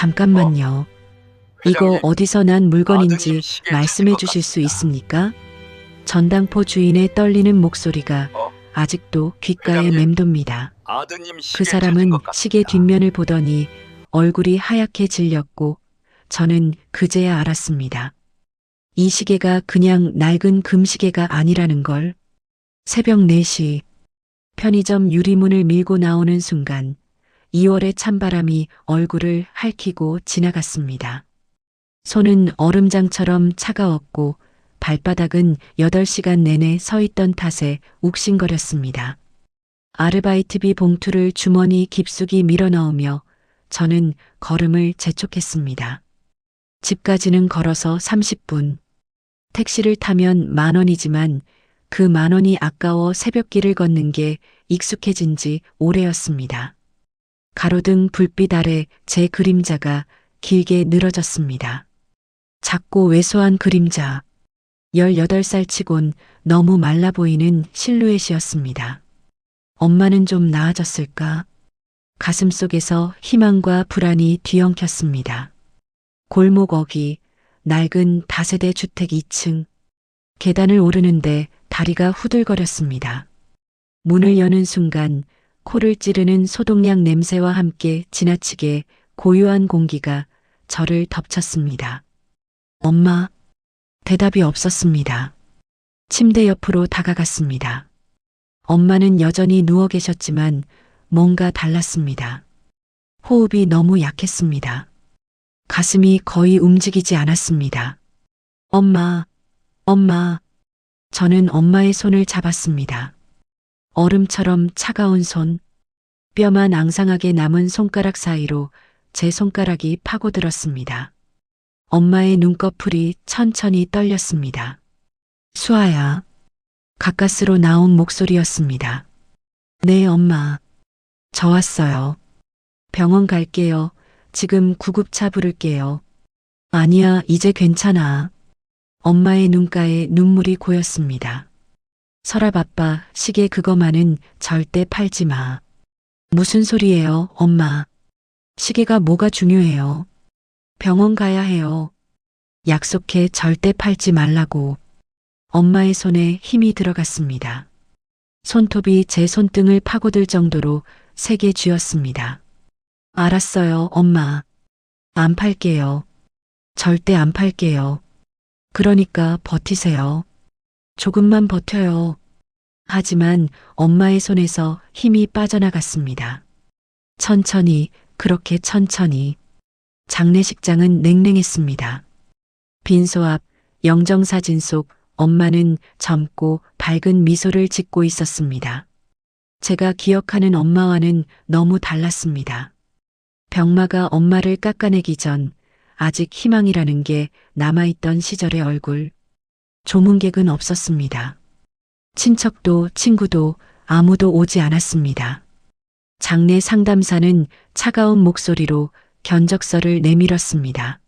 잠깐만요. 이거 회장님, 어디서 난 물건인지 아드님 시계 말씀해 찾은 것 주실 수 같습니다. 있습니까? 전당포 주인의 떨리는 목소리가 어, 아직도 귓가에 회장님, 맴돕니다. 아드님 그 시계 찾은 사람은 것 시계 같습니다. 뒷면을 보더니 얼굴이 하얗게 질렸고 저는 그제야 알았습니다. 이 시계가 그냥 낡은 금시계가 아니라는 걸. 새벽 4시 편의점 유리문을 밀고 나오는 순간 2월의 찬바람이 얼굴을 핥히고 지나갔습니다. 손은 얼음장처럼 차가웠고 발바닥은 8시간 내내 서 있던 탓에 욱신거렸습니다. 아르바이트비 봉투를 주머니 깊숙이 밀어넣으며 저는 걸음을 재촉했습니다. 집까지는 걸어서 30분. 택시를 타면 10,000원이지만 그 10,000원이 아까워 새벽길을 걷는 게 익숙해진 지 오래였습니다. 가로등 불빛 아래 제 그림자가 길게 늘어졌습니다. 작고 왜소한 그림자. 18살 치곤 너무 말라 보이는 실루엣이었습니다. 엄마는 좀 나아졌을까? 가슴 속에서 희망과 불안이 뒤엉켰습니다. 골목 어귀, 낡은 다세대 주택 2층. 계단을 오르는데 다리가 후들거렸습니다. 문을 여는 순간 코를 찌르는 소독약 냄새와 함께 지나치게 고요한 공기가 저를 덮쳤습니다. 엄마, 대답이 없었습니다. 침대 옆으로 다가갔습니다. 엄마는 여전히 누워 계셨지만 뭔가 달랐습니다. 호흡이 너무 약했습니다. 가슴이 거의 움직이지 않았습니다. 엄마, 엄마. 저는 엄마의 손을 잡았습니다. 얼음처럼 차가운 손, 뼈만 앙상하게 남은 손가락 사이로 제 손가락이 파고들었습니다. 엄마의 눈꺼풀이 천천히 떨렸습니다. 수아야. 가까스로 나온 목소리였습니다. 네, 엄마. 저 왔어요. 병원 갈게요. 지금 구급차 부를게요. 아니야, 이제 괜찮아. 엄마의 눈가에 눈물이 고였습니다. 서랍 아빠, 시계 그거만은 절대 팔지 마. 무슨 소리예요, 엄마? 시계가 뭐가 중요해요? 병원 가야 해요. 약속해 절대 팔지 말라고. 엄마의 손에 힘이 들어갔습니다. 손톱이 제 손등을 파고들 정도로 세게 쥐었습니다. 알았어요, 엄마. 안 팔게요. 절대 안 팔게요. 그러니까 버티세요. 조금만 버텨요. 하지만 엄마의 손에서 힘이 빠져나갔습니다. 천천히, 그렇게 천천히. 장례식장은 냉랭했습니다. 빈소 앞 영정사진 속 엄마는 젊고 밝은 미소를 짓고 있었습니다. 제가 기억하는 엄마와는 너무 달랐습니다. 병마가 엄마를 깎아내기 전 아직 희망이라는 게 남아있던 시절의 얼굴. 조문객은 없었습니다. 친척도 친구도 아무도 오지 않았습니다. 장례 상담사는 차가운 목소리로 견적서를 내밀었습니다.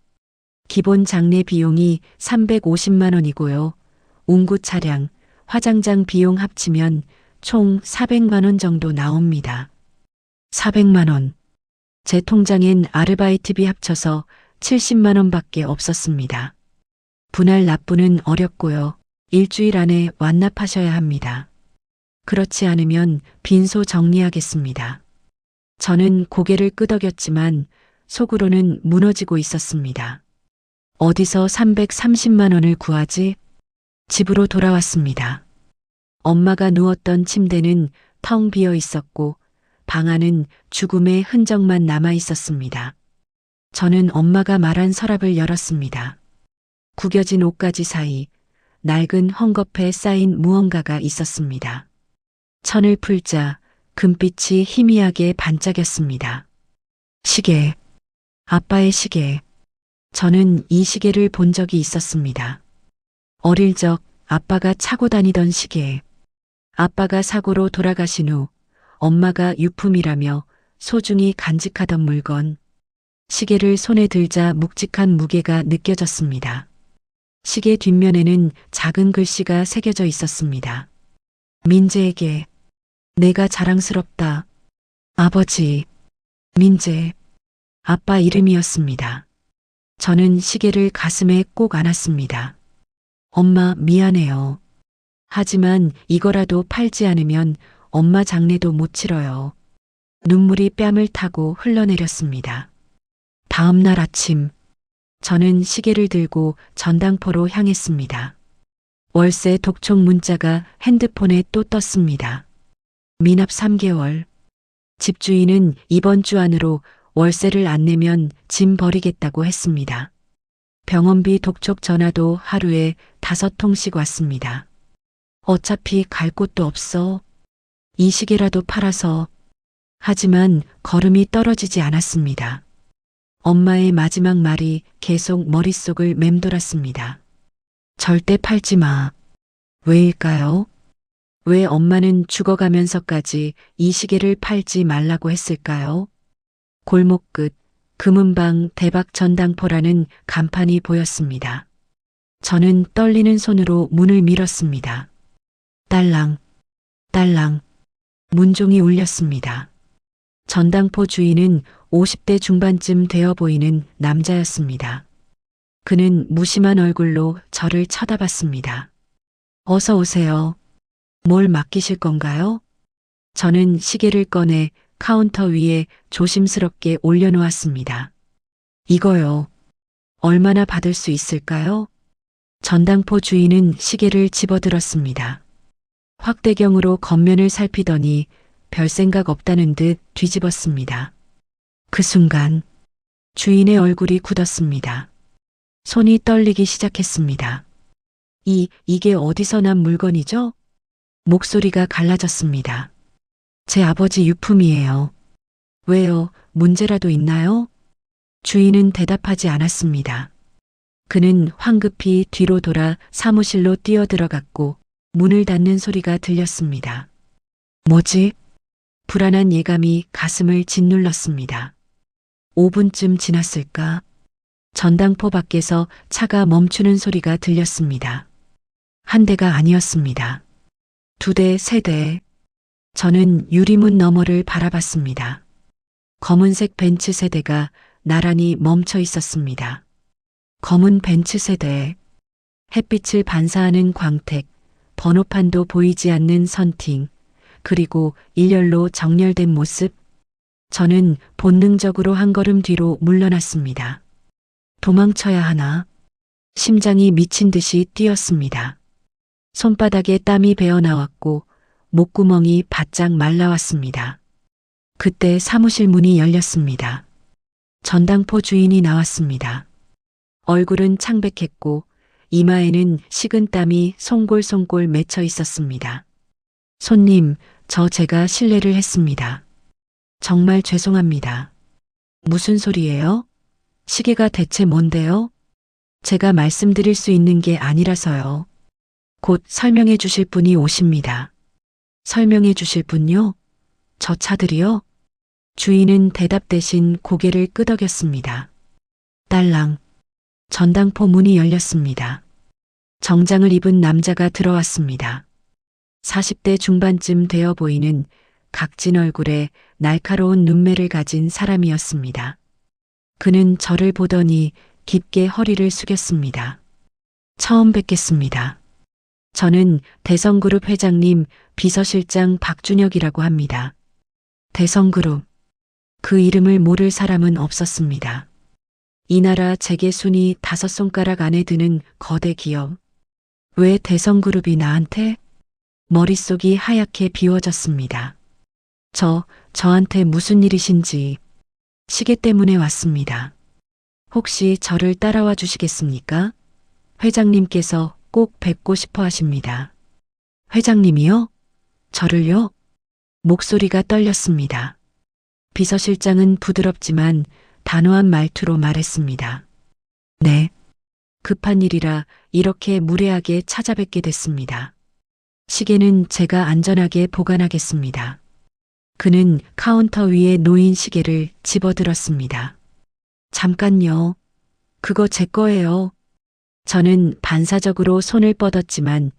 기본 장례 비용이 350만 원이고요. 운구 차량, 화장장 비용 합치면 총 400만 원 정도 나옵니다. 400만 원. 제 통장엔 아르바이트비 합쳐서 70만 원밖에 없었습니다. 분할 납부는 어렵고요. 일주일 안에 완납하셔야 합니다. 그렇지 않으면 빈소 정리하겠습니다. 저는 고개를 끄덕였지만 속으로는 무너지고 있었습니다. 어디서 330만 원을 구하지? 집으로 돌아왔습니다. 엄마가 누웠던 침대는 텅 비어 있었고 방 안은 죽음의 흔적만 남아 있었습니다. 저는 엄마가 말한 서랍을 열었습니다. 구겨진 옷가지 사이 낡은 헝겊에 쌓인 무언가가 있었습니다. 천을 풀자 금빛이 희미하게 반짝였습니다. 시계. 아빠의 시계. 저는 이 시계를 본 적이 있었습니다. 어릴 적 아빠가 차고 다니던 시계. 아빠가 사고로 돌아가신 후 엄마가 유품이라며 소중히 간직하던 물건. 시계를 손에 들자 묵직한 무게가 느껴졌습니다. 시계 뒷면에는 작은 글씨가 새겨져 있었습니다. 민재에게 내가 자랑스럽다. 아버지. 민재. 아빠 이름이었습니다. 저는 시계를 가슴에 꼭 안았습니다. 엄마 미안해요. 하지만 이거라도 팔지 않으면 엄마 장례도 못 치러요. 눈물이 뺨을 타고 흘러내렸습니다. 다음 날 아침, 저는 시계를 들고 전당포로 향했습니다. 월세 독촉 문자가 핸드폰에 또 떴습니다. 미납 3개월. 집주인은 이번 주 안으로 월세를 안 내면 짐 버리겠다고 했습니다. 병원비 독촉 전화도 하루에 5통씩 왔습니다. 어차피 갈 곳도 없어. 이 시계라도 팔아서. 하지만 걸음이 떨어지지 않았습니다. 엄마의 마지막 말이 계속 머릿속을 맴돌았습니다. 절대 팔지 마. 왜일까요? 왜 엄마는 죽어가면서까지 이 시계를 팔지 말라고 했을까요? 골목 끝 금은방 대박 전당포라는 간판이 보였습니다. 저는 떨리는 손으로 문을 밀었습니다. 딸랑, 딸랑. 문종이 울렸습니다. 전당포 주인은 50대 중반쯤 되어 보이는 남자였습니다. 그는 무심한 얼굴로 저를 쳐다봤습니다. 어서 오세요. 뭘 맡기실 건가요? 저는 시계를 꺼내 카운터 위에 조심스럽게 올려놓았습니다. 이거요. 얼마나 받을 수 있을까요? 전당포 주인은 시계를 집어들었습니다. 확대경으로 겉면을 살피더니 별 생각 없다는 듯 뒤집었습니다. 그 순간 주인의 얼굴이 굳었습니다. 손이 떨리기 시작했습니다. 이게 어디서 난 물건이죠? 목소리가 갈라졌습니다. 제 아버지 유품이에요. 왜요? 문제라도 있나요? 주인은 대답하지 않았습니다. 그는 황급히 뒤로 돌아 사무실로 뛰어들어갔고 문을 닫는 소리가 들렸습니다. 뭐지? 불안한 예감이 가슴을 짓눌렀습니다. 5분쯤 지났을까? 전당포 밖에서 차가 멈추는 소리가 들렸습니다. 한 대가 아니었습니다. 2대, 3대. 저는 유리문 너머를 바라봤습니다. 검은색 벤츠 세대가 나란히 멈춰 있었습니다. 검은 벤츠 세대. 햇빛을 반사하는 광택, 번호판도 보이지 않는 선팅, 그리고 일렬로 정렬된 모습. 저는 본능적으로 한 걸음 뒤로 물러났습니다. 도망쳐야 하나? 심장이 미친 듯이 뛰었습니다. 손바닥에 땀이 배어 나왔고 목구멍이 바짝 말라왔습니다. 그때 사무실 문이 열렸습니다. 전당포 주인이 나왔습니다. 얼굴은 창백했고 이마에는 식은 땀이 송골송골 맺혀 있었습니다. 손님, 제가 실례를 했습니다. 정말 죄송합니다. 무슨 소리예요? 시계가 대체 뭔데요? 제가 말씀드릴 수 있는 게 아니라서요. 곧 설명해 주실 분이 오십니다. 설명해 주실 분요? 저 차들이요? 주인은 대답 대신 고개를 끄덕였습니다. 딸랑. 전당포 문이 열렸습니다. 정장을 입은 남자가 들어왔습니다. 40대 중반쯤 되어 보이는 각진 얼굴에 날카로운 눈매를 가진 사람이었습니다. 그는 저를 보더니 깊게 허리를 숙였습니다. 처음 뵙겠습니다. 저는 대성그룹 회장님 비서실장 박준혁이라고 합니다. 대성그룹. 그 이름을 모를 사람은 없었습니다. 이 나라 재계 순위 5손가락 안에 드는 거대 기업. 왜 대성그룹이 나한테? 머릿속이 하얗게 비워졌습니다. 저한테 무슨 일이신지. 시계 때문에 왔습니다. 혹시 저를 따라와 주시겠습니까? 회장님께서 꼭 뵙고 싶어 하십니다. 회장님이요? 저를요? 목소리가 떨렸습니다. 비서실장은 부드럽지만 단호한 말투로 말했습니다. 네. 급한 일이라 이렇게 무례하게 찾아뵙게 됐습니다. 시계는 제가 안전하게 보관하겠습니다. 그는 카운터 위에 놓인 시계를 집어들었습니다. 잠깐요. 그거 제 거예요. 저는 반사적으로 손을 뻗었지만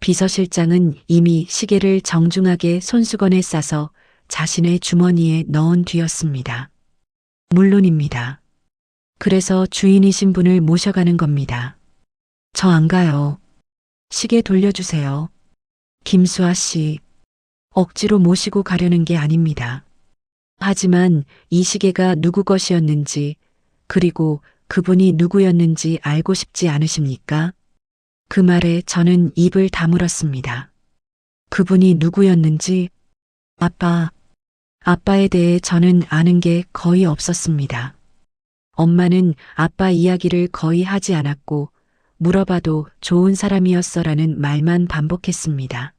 비서실장은 이미 시계를 정중하게 손수건에 싸서 자신의 주머니에 넣은 뒤였습니다. 물론입니다. 그래서 주인이신 분을 모셔가는 겁니다. 저 안 가요. 시계 돌려주세요. 김수아 씨, 억지로 모시고 가려는 게 아닙니다. 하지만 이 시계가 누구 것이었는지, 그리고 그분이 누구였는지 알고 싶지 않으십니까? 그 말에 저는 입을 다물었습니다. 그분이 누구였는지, 아빠에 대해 저는 아는 게 거의 없었습니다. 엄마는 아빠 이야기를 거의 하지 않았고, 물어봐도 좋은 사람이었어라는 말만 반복했습니다.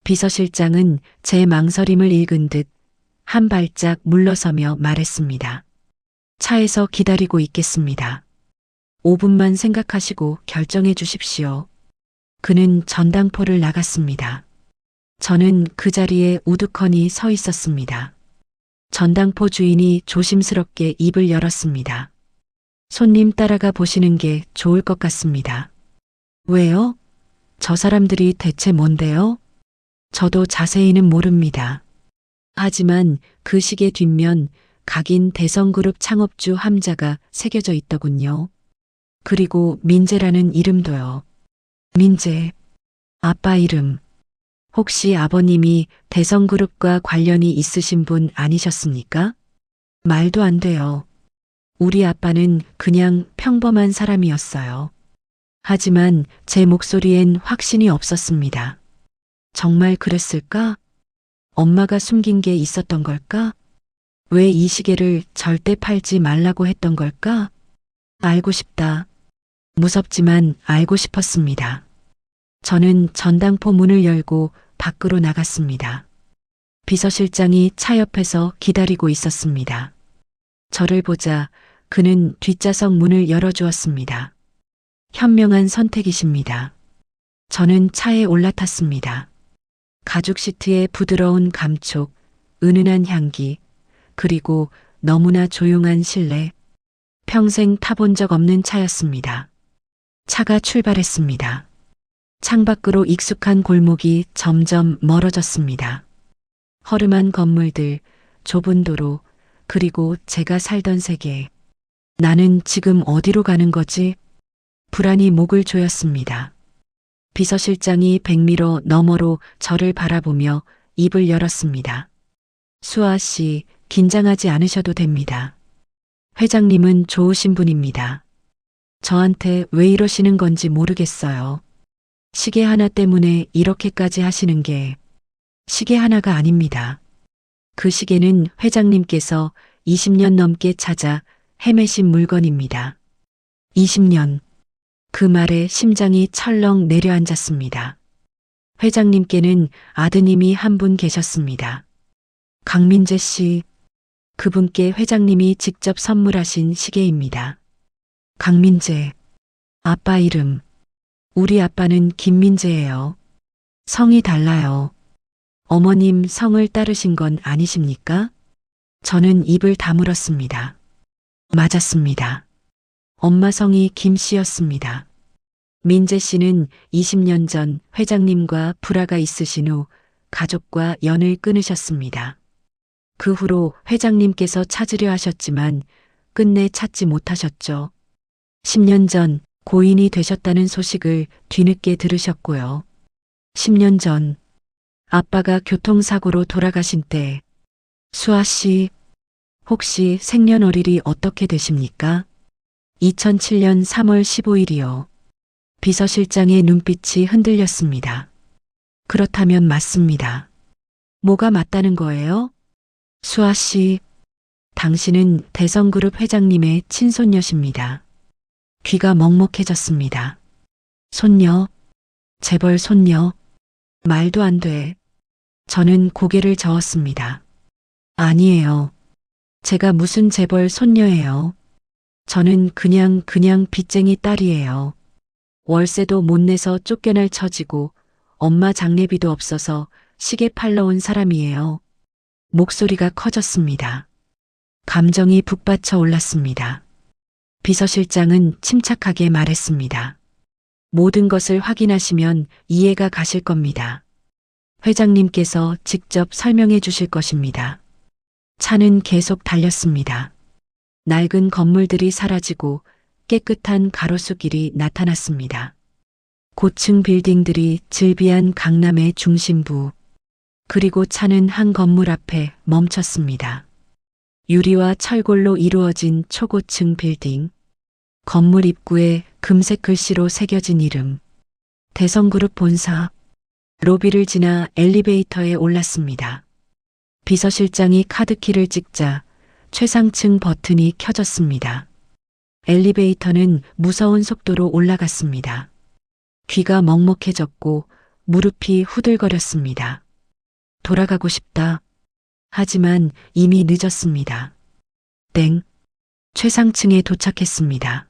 비서실장은 제 망설임을 읽은 듯 한 발짝 물러서며 말했습니다. 차에서 기다리고 있겠습니다. 5분만 생각하시고 결정해 주십시오. 그는 전당포를 나갔습니다. 저는 그 자리에 우두커니 서 있었습니다. 전당포 주인이 조심스럽게 입을 열었습니다. 손님 따라가 보시는 게 좋을 것 같습니다. 왜요? 저 사람들이 대체 뭔데요? 저도 자세히는 모릅니다. 하지만 그 시계 뒷면 각인 대성그룹 창업주 함자가 새겨져 있더군요. 그리고 민재라는 이름도요. 민재, 아빠 이름. 혹시 아버님이 대성그룹과 관련이 있으신 분 아니셨습니까? 말도 안 돼요. 우리 아빠는 그냥 평범한 사람이었어요. 하지만 제 목소리엔 확신이 없었습니다. 정말 그랬을까? 엄마가 숨긴 게 있었던 걸까? 왜 이 시계를 절대 팔지 말라고 했던 걸까? 알고 싶다. 무섭지만 알고 싶었습니다. 저는 전당포 문을 열고 밖으로 나갔습니다. 비서실장이 차 옆에서 기다리고 있었습니다. 저를 보자 그는 뒷좌석 문을 열어주었습니다. 현명한 선택이십니다. 저는 차에 올라탔습니다. 가죽 시트의 부드러운 감촉, 은은한 향기, 그리고 너무나 조용한 실내. 평생 타본 적 없는 차였습니다. 차가 출발했습니다. 창밖으로 익숙한 골목이 점점 멀어졌습니다. 허름한 건물들, 좁은 도로, 그리고 제가 살던 세계. 나는 지금 어디로 가는 거지? 불안이 목을 조였습니다. 비서실장이 백미러 너머로 저를 바라보며 입을 열었습니다. 수아 씨, 긴장하지 않으셔도 됩니다. 회장님은 좋으신 분입니다. 저한테 왜 이러시는 건지 모르겠어요. 시계 하나 때문에 이렇게까지 하시는 게 시계 하나가 아닙니다. 그 시계는 회장님께서 20년 넘게 찾아 헤매신 물건입니다. 20년. 그 말에 심장이 철렁 내려앉았습니다. 회장님께는 아드님이 한 분 계셨습니다. 강민재 씨, 그분께 회장님이 직접 선물하신 시계입니다. 강민재, 아빠 이름. 우리 아빠는 김민재예요. 성이 달라요. 어머님 성을 따르신 건 아니십니까? 저는 입을 다물었습니다. 맞았습니다. 엄마 성이 김 씨였습니다. 민재 씨는 20년 전 회장님과 불화가 있으신 후 가족과 연을 끊으셨습니다. 그 후로 회장님께서 찾으려 하셨지만 끝내 찾지 못하셨죠. 10년 전 고인이 되셨다는 소식을 뒤늦게 들으셨고요. 10년 전 아빠가 교통사고로 돌아가신 때 수아 씨, 혹시 생년월일이 어떻게 되십니까? 2007년 3월 15일이요. 비서실장의 눈빛이 흔들렸습니다. 그렇다면 맞습니다. 뭐가 맞다는 거예요? 수아 씨, 당신은 대성그룹 회장님의 친손녀십니다. 귀가 먹먹해졌습니다. 손녀, 재벌 손녀, 말도 안 돼. 저는 고개를 저었습니다. 아니에요. 제가 무슨 재벌 손녀예요. 저는 그냥 빚쟁이 딸이에요. 월세도 못 내서 쫓겨날 처지고 엄마 장례비도 없어서 시계 팔러 온 사람이에요. 목소리가 커졌습니다. 감정이 북받쳐 올랐습니다. 비서실장은 침착하게 말했습니다. 모든 것을 확인하시면 이해가 가실 겁니다. 회장님께서 직접 설명해 주실 것입니다. 차는 계속 달렸습니다. 낡은 건물들이 사라지고 깨끗한 가로수길이 나타났습니다. 고층 빌딩들이 즐비한 강남의 중심부, 그리고 차는 한 건물 앞에 멈췄습니다. 유리와 철골로 이루어진 초고층 빌딩, 건물 입구에 금색 글씨로 새겨진 이름, 대성그룹 본사. 로비를 지나 엘리베이터에 올랐습니다. 비서실장이 카드키를 찍자 최상층 버튼이 켜졌습니다. 엘리베이터는 무서운 속도로 올라갔습니다. 귀가 먹먹해졌고 무릎이 후들거렸습니다. 돌아가고 싶다. 하지만 이미 늦었습니다. 땡. 최상층에 도착했습니다.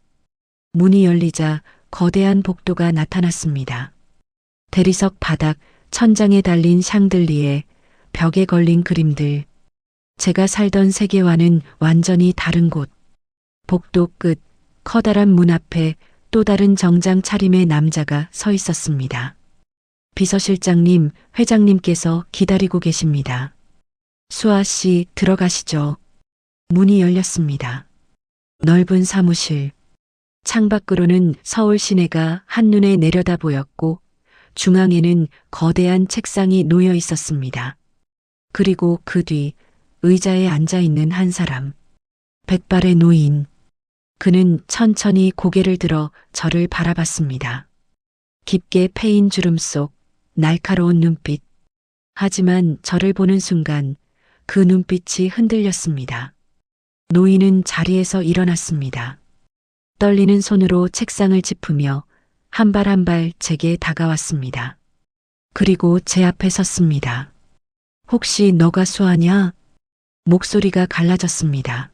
문이 열리자 거대한 복도가 나타났습니다. 대리석 바닥, 천장에 달린 샹들리에, 벽에 걸린 그림들. 제가 살던 세계와는 완전히 다른 곳. 복도 끝, 커다란 문 앞에 또 다른 정장 차림의 남자가 서 있었습니다. 비서실장님, 회장님께서 기다리고 계십니다. 수아 씨, 들어가시죠. 문이 열렸습니다. 넓은 사무실. 창밖으로는 서울 시내가 한눈에 내려다 보였고 중앙에는 거대한 책상이 놓여 있었습니다. 그리고 그 뒤 의자에 앉아 있는 한 사람. 백발의 노인. 그는 천천히 고개를 들어 저를 바라봤습니다. 깊게 패인 주름 속 날카로운 눈빛. 하지만 저를 보는 순간 그 눈빛이 흔들렸습니다. 노인은 자리에서 일어났습니다. 떨리는 손으로 책상을 짚으며 한 발 한 발 제게 다가왔습니다. 그리고 제 앞에 섰습니다. 혹시 너가 수아냐? 목소리가 갈라졌습니다.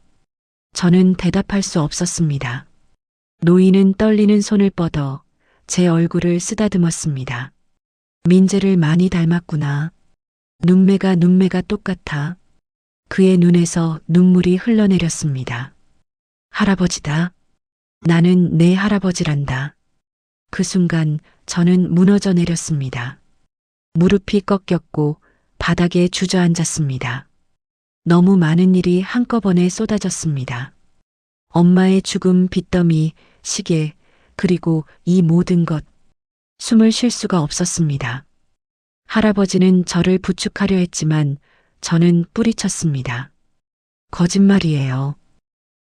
저는 대답할 수 없었습니다. 노인은 떨리는 손을 뻗어 제 얼굴을 쓰다듬었습니다. 민재를 많이 닮았구나. 눈매가 똑같아. 그의 눈에서 눈물이 흘러내렸습니다. 할아버지다. 나는 내 할아버지란다. 그 순간 저는 무너져 내렸습니다. 무릎이 꺾였고 바닥에 주저앉았습니다. 너무 많은 일이 한꺼번에 쏟아졌습니다. 엄마의 죽음, 빚더미, 시계, 그리고 이 모든 것. 숨을 쉴 수가 없었습니다. 할아버지는 저를 부축하려 했지만 저는 뿌리쳤습니다. 거짓말이에요.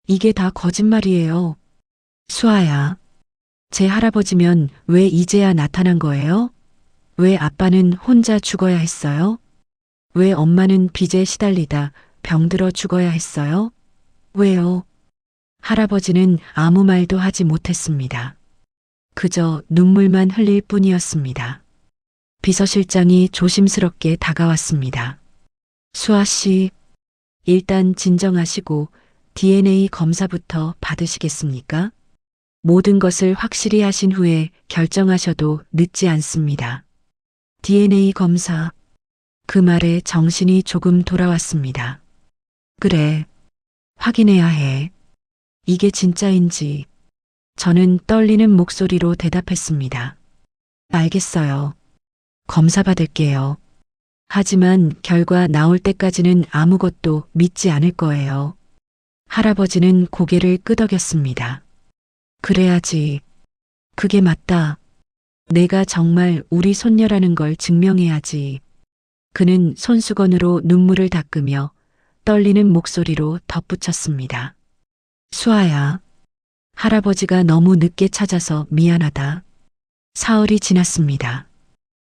이게 다 거짓말이에요. 수아야. 제 할아버지면 왜 이제야 나타난 거예요? 왜 아빠는 혼자 죽어야 했어요? 왜 엄마는 빚에 시달리다 병들어 죽어야 했어요? 왜요? 할아버지는 아무 말도 하지 못했습니다. 그저 눈물만 흘릴 뿐이었습니다. 비서실장이 조심스럽게 다가왔습니다. 수아 씨, 일단 진정하시고 DNA 검사부터 받으시겠습니까? 모든 것을 확실히 하신 후에 결정하셔도 늦지 않습니다. DNA 검사. 그 말에 정신이 조금 돌아왔습니다. 그래. 확인해야 해. 이게 진짜인지. 저는 떨리는 목소리로 대답했습니다. 알겠어요. 검사 받을게요. 하지만 결과 나올 때까지는 아무것도 믿지 않을 거예요. 할아버지는 고개를 끄덕였습니다. 그래야지. 그게 맞다. 내가 정말 우리 손녀라는 걸 증명해야지. 그는 손수건으로 눈물을 닦으며 떨리는 목소리로 덧붙였습니다. 수아야. 할아버지가 너무 늦게 찾아서 미안하다. 사흘이 지났습니다.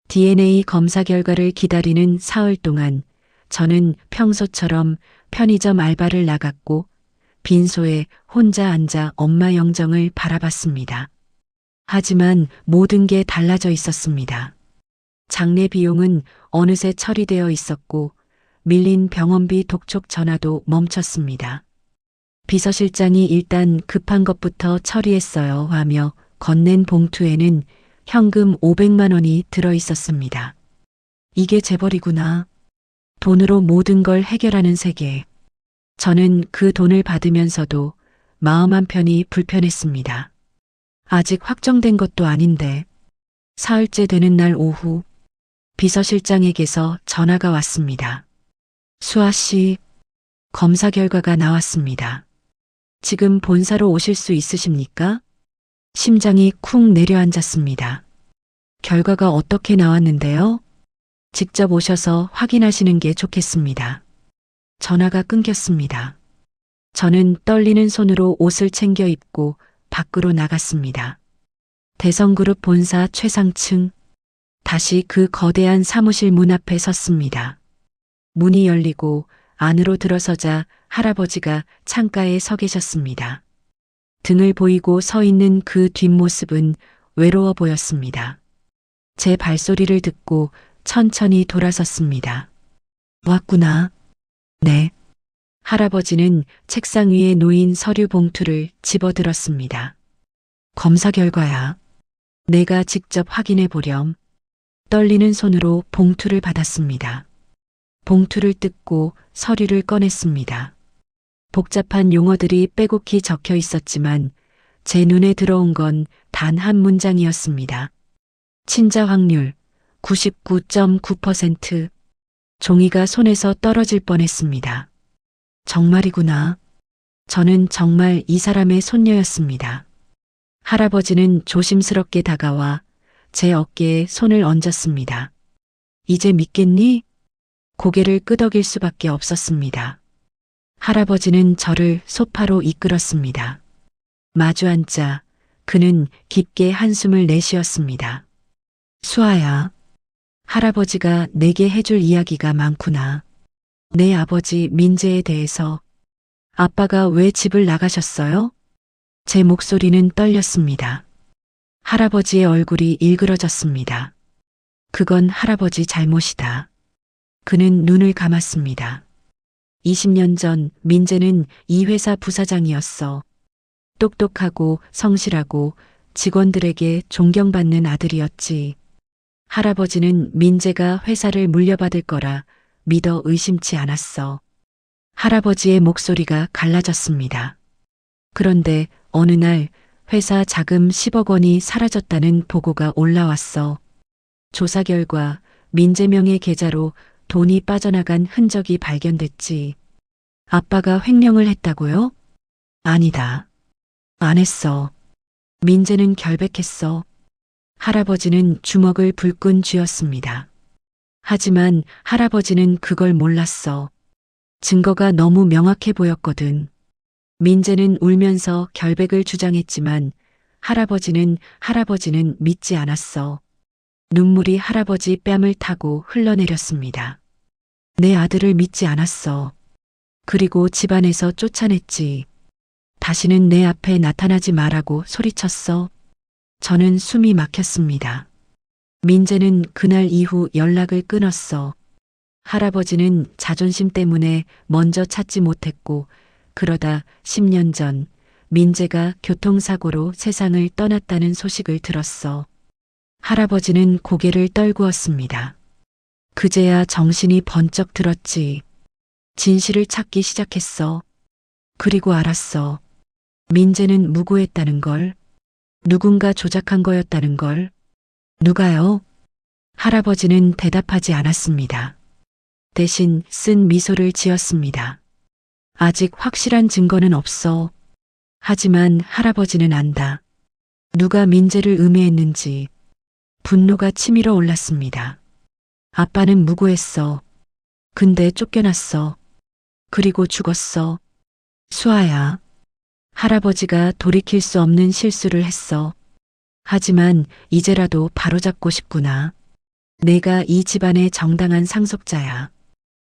DNA 검사 결과를 기다리는 사흘 동안 저는 평소처럼 편의점 알바를 나갔고 빈소에 혼자 앉아 엄마 영정을 바라봤습니다. 하지만 모든 게 달라져 있었습니다. 장례 비용은 어느새 처리되어 있었고 밀린 병원비 독촉 전화도 멈췄습니다. 비서실장이 일단 급한 것부터 처리했어요 하며 건넨 봉투에는 현금 500만 원이 들어 있었습니다. 이게 재벌이구나. 돈으로 모든 걸 해결하는 세계. 저는 그 돈을 받으면서도 마음 한편이 불편했습니다. 아직 확정된 것도 아닌데. 사흘째 되는 날 오후 비서실장에게서 전화가 왔습니다. 수아 씨, 검사 결과가 나왔습니다. 지금 본사로 오실 수 있으십니까? 심장이 쿵 내려앉았습니다. 결과가 어떻게 나왔는데요? 직접 오셔서 확인하시는 게 좋겠습니다. 전화가 끊겼습니다. 저는 떨리는 손으로 옷을 챙겨 입고 밖으로 나갔습니다. 대성그룹 본사 최상층, 다시 그 거대한 사무실 문 앞에 섰습니다. 문이 열리고 안으로 들어서자 할아버지가 창가에 서 계셨습니다. 등을 보이고 서 있는 그 뒷모습은 외로워 보였습니다. 제 발소리를 듣고 천천히 돌아섰습니다. 왔구나. 네. 할아버지는 책상 위에 놓인 서류 봉투를 집어들었습니다. 검사 결과야. 내가 직접 확인해 보렴. 떨리는 손으로 봉투를 받았습니다. 봉투를 뜯고 서류를 꺼냈습니다. 복잡한 용어들이 빼곡히 적혀 있었지만 제 눈에 들어온 건 단 한 문장이었습니다. 친자 확률 99.9%. 종이가 손에서 떨어질 뻔했습니다. 정말이구나. 저는 정말 이 사람의 손녀였습니다. 할아버지는 조심스럽게 다가와 제 어깨에 손을 얹었습니다. 이제 믿겠니? 고개를 끄덕일 수밖에 없었습니다. 할아버지는 저를 소파로 이끌었습니다. 마주 앉자 그는 깊게 한숨을 내쉬었습니다. 수아야, 할아버지가 내게 해줄 이야기가 많구나. 내 아버지 민재에 대해서. 아빠가 왜 집을 나가셨어요? 제 목소리는 떨렸습니다. 할아버지의 얼굴이 일그러졌습니다. 그건 할아버지 잘못이다. 그는 눈을 감았습니다. 20년 전 민재는 이 회사 부사장이었어. 똑똑하고 성실하고 직원들에게 존경받는 아들이었지. 할아버지는 민재가 회사를 물려받을 거라 믿어 의심치 않았어. 할아버지의 목소리가 갈라졌습니다. 그런데 어느 날 회사 자금 10억 원이 사라졌다는 보고가 올라왔어. 조사 결과 민재명의 계좌로 돈이 빠져나간 흔적이 발견됐지. 아빠가 횡령을 했다고요? 아니다. 안 했어. 민재는 결백했어. 할아버지는 주먹을 불끈 쥐었습니다. 하지만 할아버지는 그걸 몰랐어. 증거가 너무 명확해 보였거든. 민재는 울면서 결백을 주장했지만 할아버지는 믿지 않았어. 눈물이 할아버지 뺨을 타고 흘러내렸습니다. 내 아들을 믿지 않았어. 그리고 집안에서 쫓아냈지. 다시는 내 앞에 나타나지 말라고 소리쳤어. 저는 숨이 막혔습니다. 민재는 그날 이후 연락을 끊었어. 할아버지는 자존심 때문에 먼저 찾지 못했고 그러다 10년 전 민재가 교통사고로 세상을 떠났다는 소식을 들었어. 할아버지는 고개를 떨구었습니다. 그제야 정신이 번쩍 들었지. 진실을 찾기 시작했어. 그리고 알았어. 민재는 무고했다는 걸. 누군가 조작한 거였다는 걸. 누가요? 할아버지는 대답하지 않았습니다. 대신 쓴 미소를 지었습니다. 아직 확실한 증거는 없어. 하지만 할아버지는 안다. 누가 민재를 음해했는지. 분노가 치밀어 올랐습니다. 아빠는 무고했어. 근데 쫓겨났어. 그리고 죽었어. 수아야. 할아버지가 돌이킬 수 없는 실수를 했어. 하지만 이제라도 바로잡고 싶구나. 내가 이 집안의 정당한 상속자야.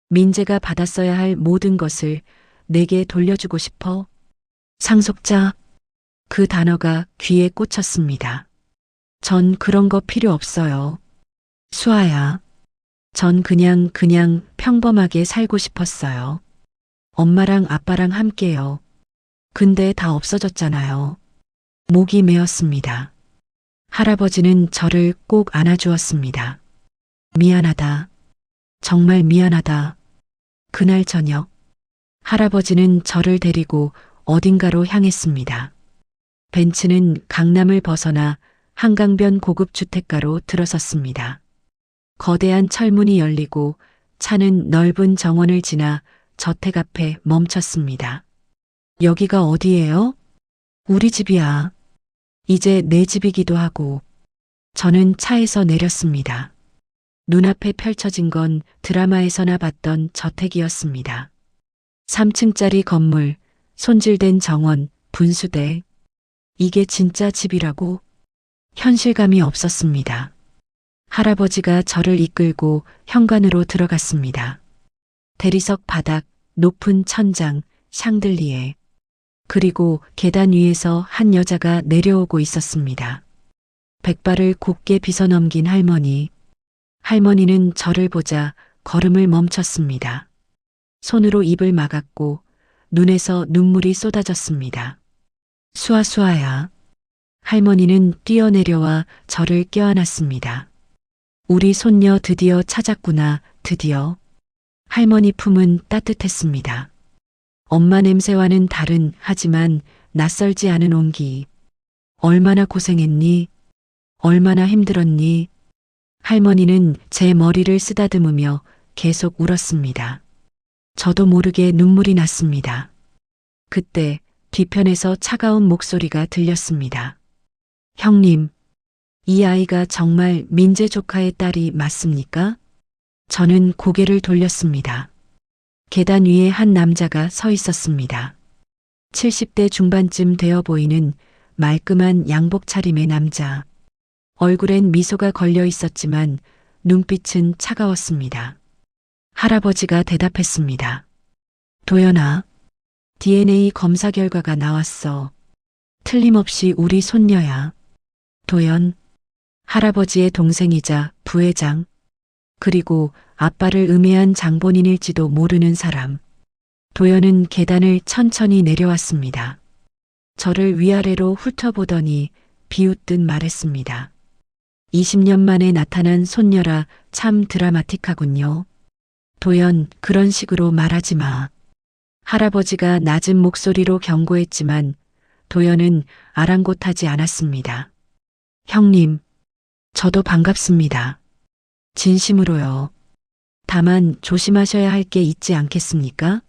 민재가 받았어야 할 모든 것을 내게 돌려주고 싶어. 상속자. 그 단어가 귀에 꽂혔습니다. 전 그런 거 필요 없어요. 수아야. 전 그냥 평범하게 살고 싶었어요. 엄마랑 아빠랑 함께요. 근데 다 없어졌잖아요. 목이 메었습니다. 할아버지는 저를 꼭 안아주었습니다. 미안하다. 정말 미안하다. 그날 저녁, 할아버지는 저를 데리고 어딘가로 향했습니다. 벤츠는 강남을 벗어나 한강변 고급 주택가로 들어섰습니다. 거대한 철문이 열리고 차는 넓은 정원을 지나 저택 앞에 멈췄습니다. 여기가 어디예요? 우리 집이야. 이제 내 집이기도 하고. 저는 차에서 내렸습니다. 눈앞에 펼쳐진 건 드라마에서나 봤던 저택이었습니다. 3층짜리 건물, 손질된 정원, 분수대. 이게 진짜 집이라고? 현실감이 없었습니다. 할아버지가 저를 이끌고 현관으로 들어갔습니다. 대리석 바닥, 높은 천장, 샹들리에. 그리고 계단 위에서 한 여자가 내려오고 있었습니다. 백발을 곱게 빗어넘긴 할머니. 할머니는 저를 보자 걸음을 멈췄습니다. 손으로 입을 막았고 눈에서 눈물이 쏟아졌습니다. 수아수아야. 할머니는 뛰어내려와 저를 껴안았습니다. 우리 손녀 드디어 찾았구나, 드디어. 할머니 품은 따뜻했습니다. 엄마 냄새와는 다른 하지만 낯설지 않은 온기. 얼마나 고생했니? 얼마나 힘들었니? 할머니는 제 머리를 쓰다듬으며 계속 울었습니다. 저도 모르게 눈물이 났습니다. 그때 뒤편에서 차가운 목소리가 들렸습니다. 형님, 이 아이가 정말 민재 조카의 딸이 맞습니까? 저는 고개를 돌렸습니다. 계단 위에 한 남자가 서 있었습니다. 70대 중반쯤 되어 보이는 말끔한 양복 차림의 남자. 얼굴엔 미소가 걸려 있었지만 눈빛은 차가웠습니다. 할아버지가 대답했습니다. 도연아, DNA 검사 결과가 나왔어. 틀림없이 우리 손녀야. 도연, 할아버지의 동생이자 부회장, 그리고 아빠를 음해한 장본인일지도 모르는 사람. 도연은 계단을 천천히 내려왔습니다. 저를 위아래로 훑어보더니 비웃듯 말했습니다. 20년 만에 나타난 손녀라 참 드라마틱하군요. 도연, 그런 식으로 말하지 마. 할아버지가 낮은 목소리로 경고했지만 도연은 아랑곳하지 않았습니다. 형님, 저도 반갑습니다. 진심으로요. 다만 조심하셔야 할 게 있지 않겠습니까?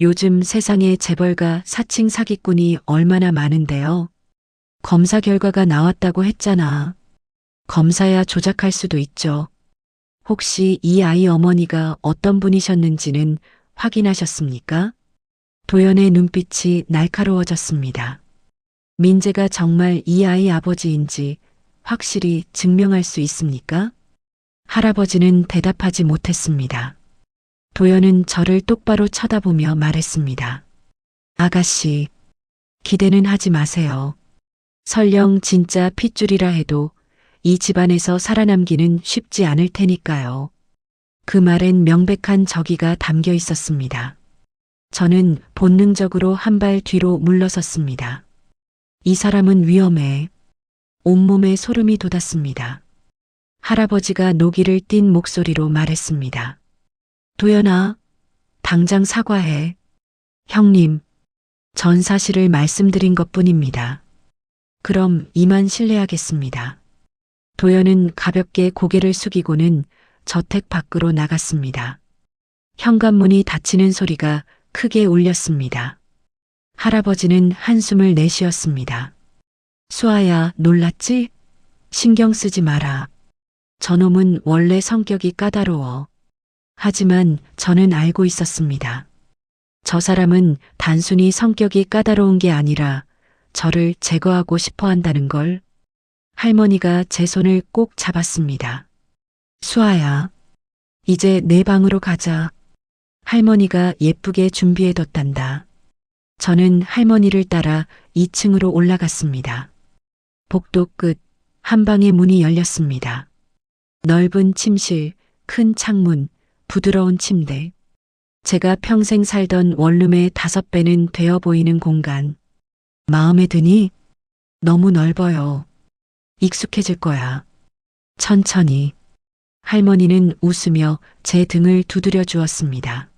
요즘 세상에 재벌가 사칭 사기꾼이 얼마나 많은데요. 검사 결과가 나왔다고 했잖아. 검사야 조작할 수도 있죠. 혹시 이 아이 어머니가 어떤 분이셨는지는 확인하셨습니까? 도연의 눈빛이 날카로워졌습니다. 민재가 정말 이 아이 아버지인지 확실히 증명할 수 있습니까? 할아버지는 대답하지 못했습니다. 도연은 저를 똑바로 쳐다보며 말했습니다. 아가씨, 기대는 하지 마세요. 설령 진짜 핏줄이라 해도 이 집안에서 살아남기는 쉽지 않을 테니까요. 그 말엔 명백한 적의가 담겨 있었습니다. 저는 본능적으로 한 발 뒤로 물러섰습니다. 이 사람은 위험해. 온몸에 소름이 돋았습니다. 할아버지가 노기를 띤 목소리로 말했습니다. 도연아, 당장 사과해. 형님, 전 사실을 말씀드린 것뿐입니다. 그럼 이만 실례하겠습니다. 도연은 가볍게 고개를 숙이고는 저택 밖으로 나갔습니다. 현관문이 닫히는 소리가 크게 울렸습니다. 할아버지는 한숨을 내쉬었습니다. 수아야, 놀랐지? 신경 쓰지 마라. 저놈은 원래 성격이 까다로워. 하지만 저는 알고 있었습니다. 저 사람은 단순히 성격이 까다로운 게 아니라 저를 제거하고 싶어 한다는 걸. 할머니가 제 손을 꼭 잡았습니다. 수아야, 이제 내 방으로 가자. 할머니가 예쁘게 준비해뒀단다. 저는 할머니를 따라 2층으로 올라갔습니다. 복도 끝 한 방의 문이 열렸습니다. 넓은 침실, 큰 창문, 부드러운 침대. 제가 평생 살던 원룸의 5배는 되어 보이는 공간. 마음에 드니? 너무 넓어요. 익숙해질 거야. 천천히. 할머니는 웃으며 제 등을 두드려 주었습니다.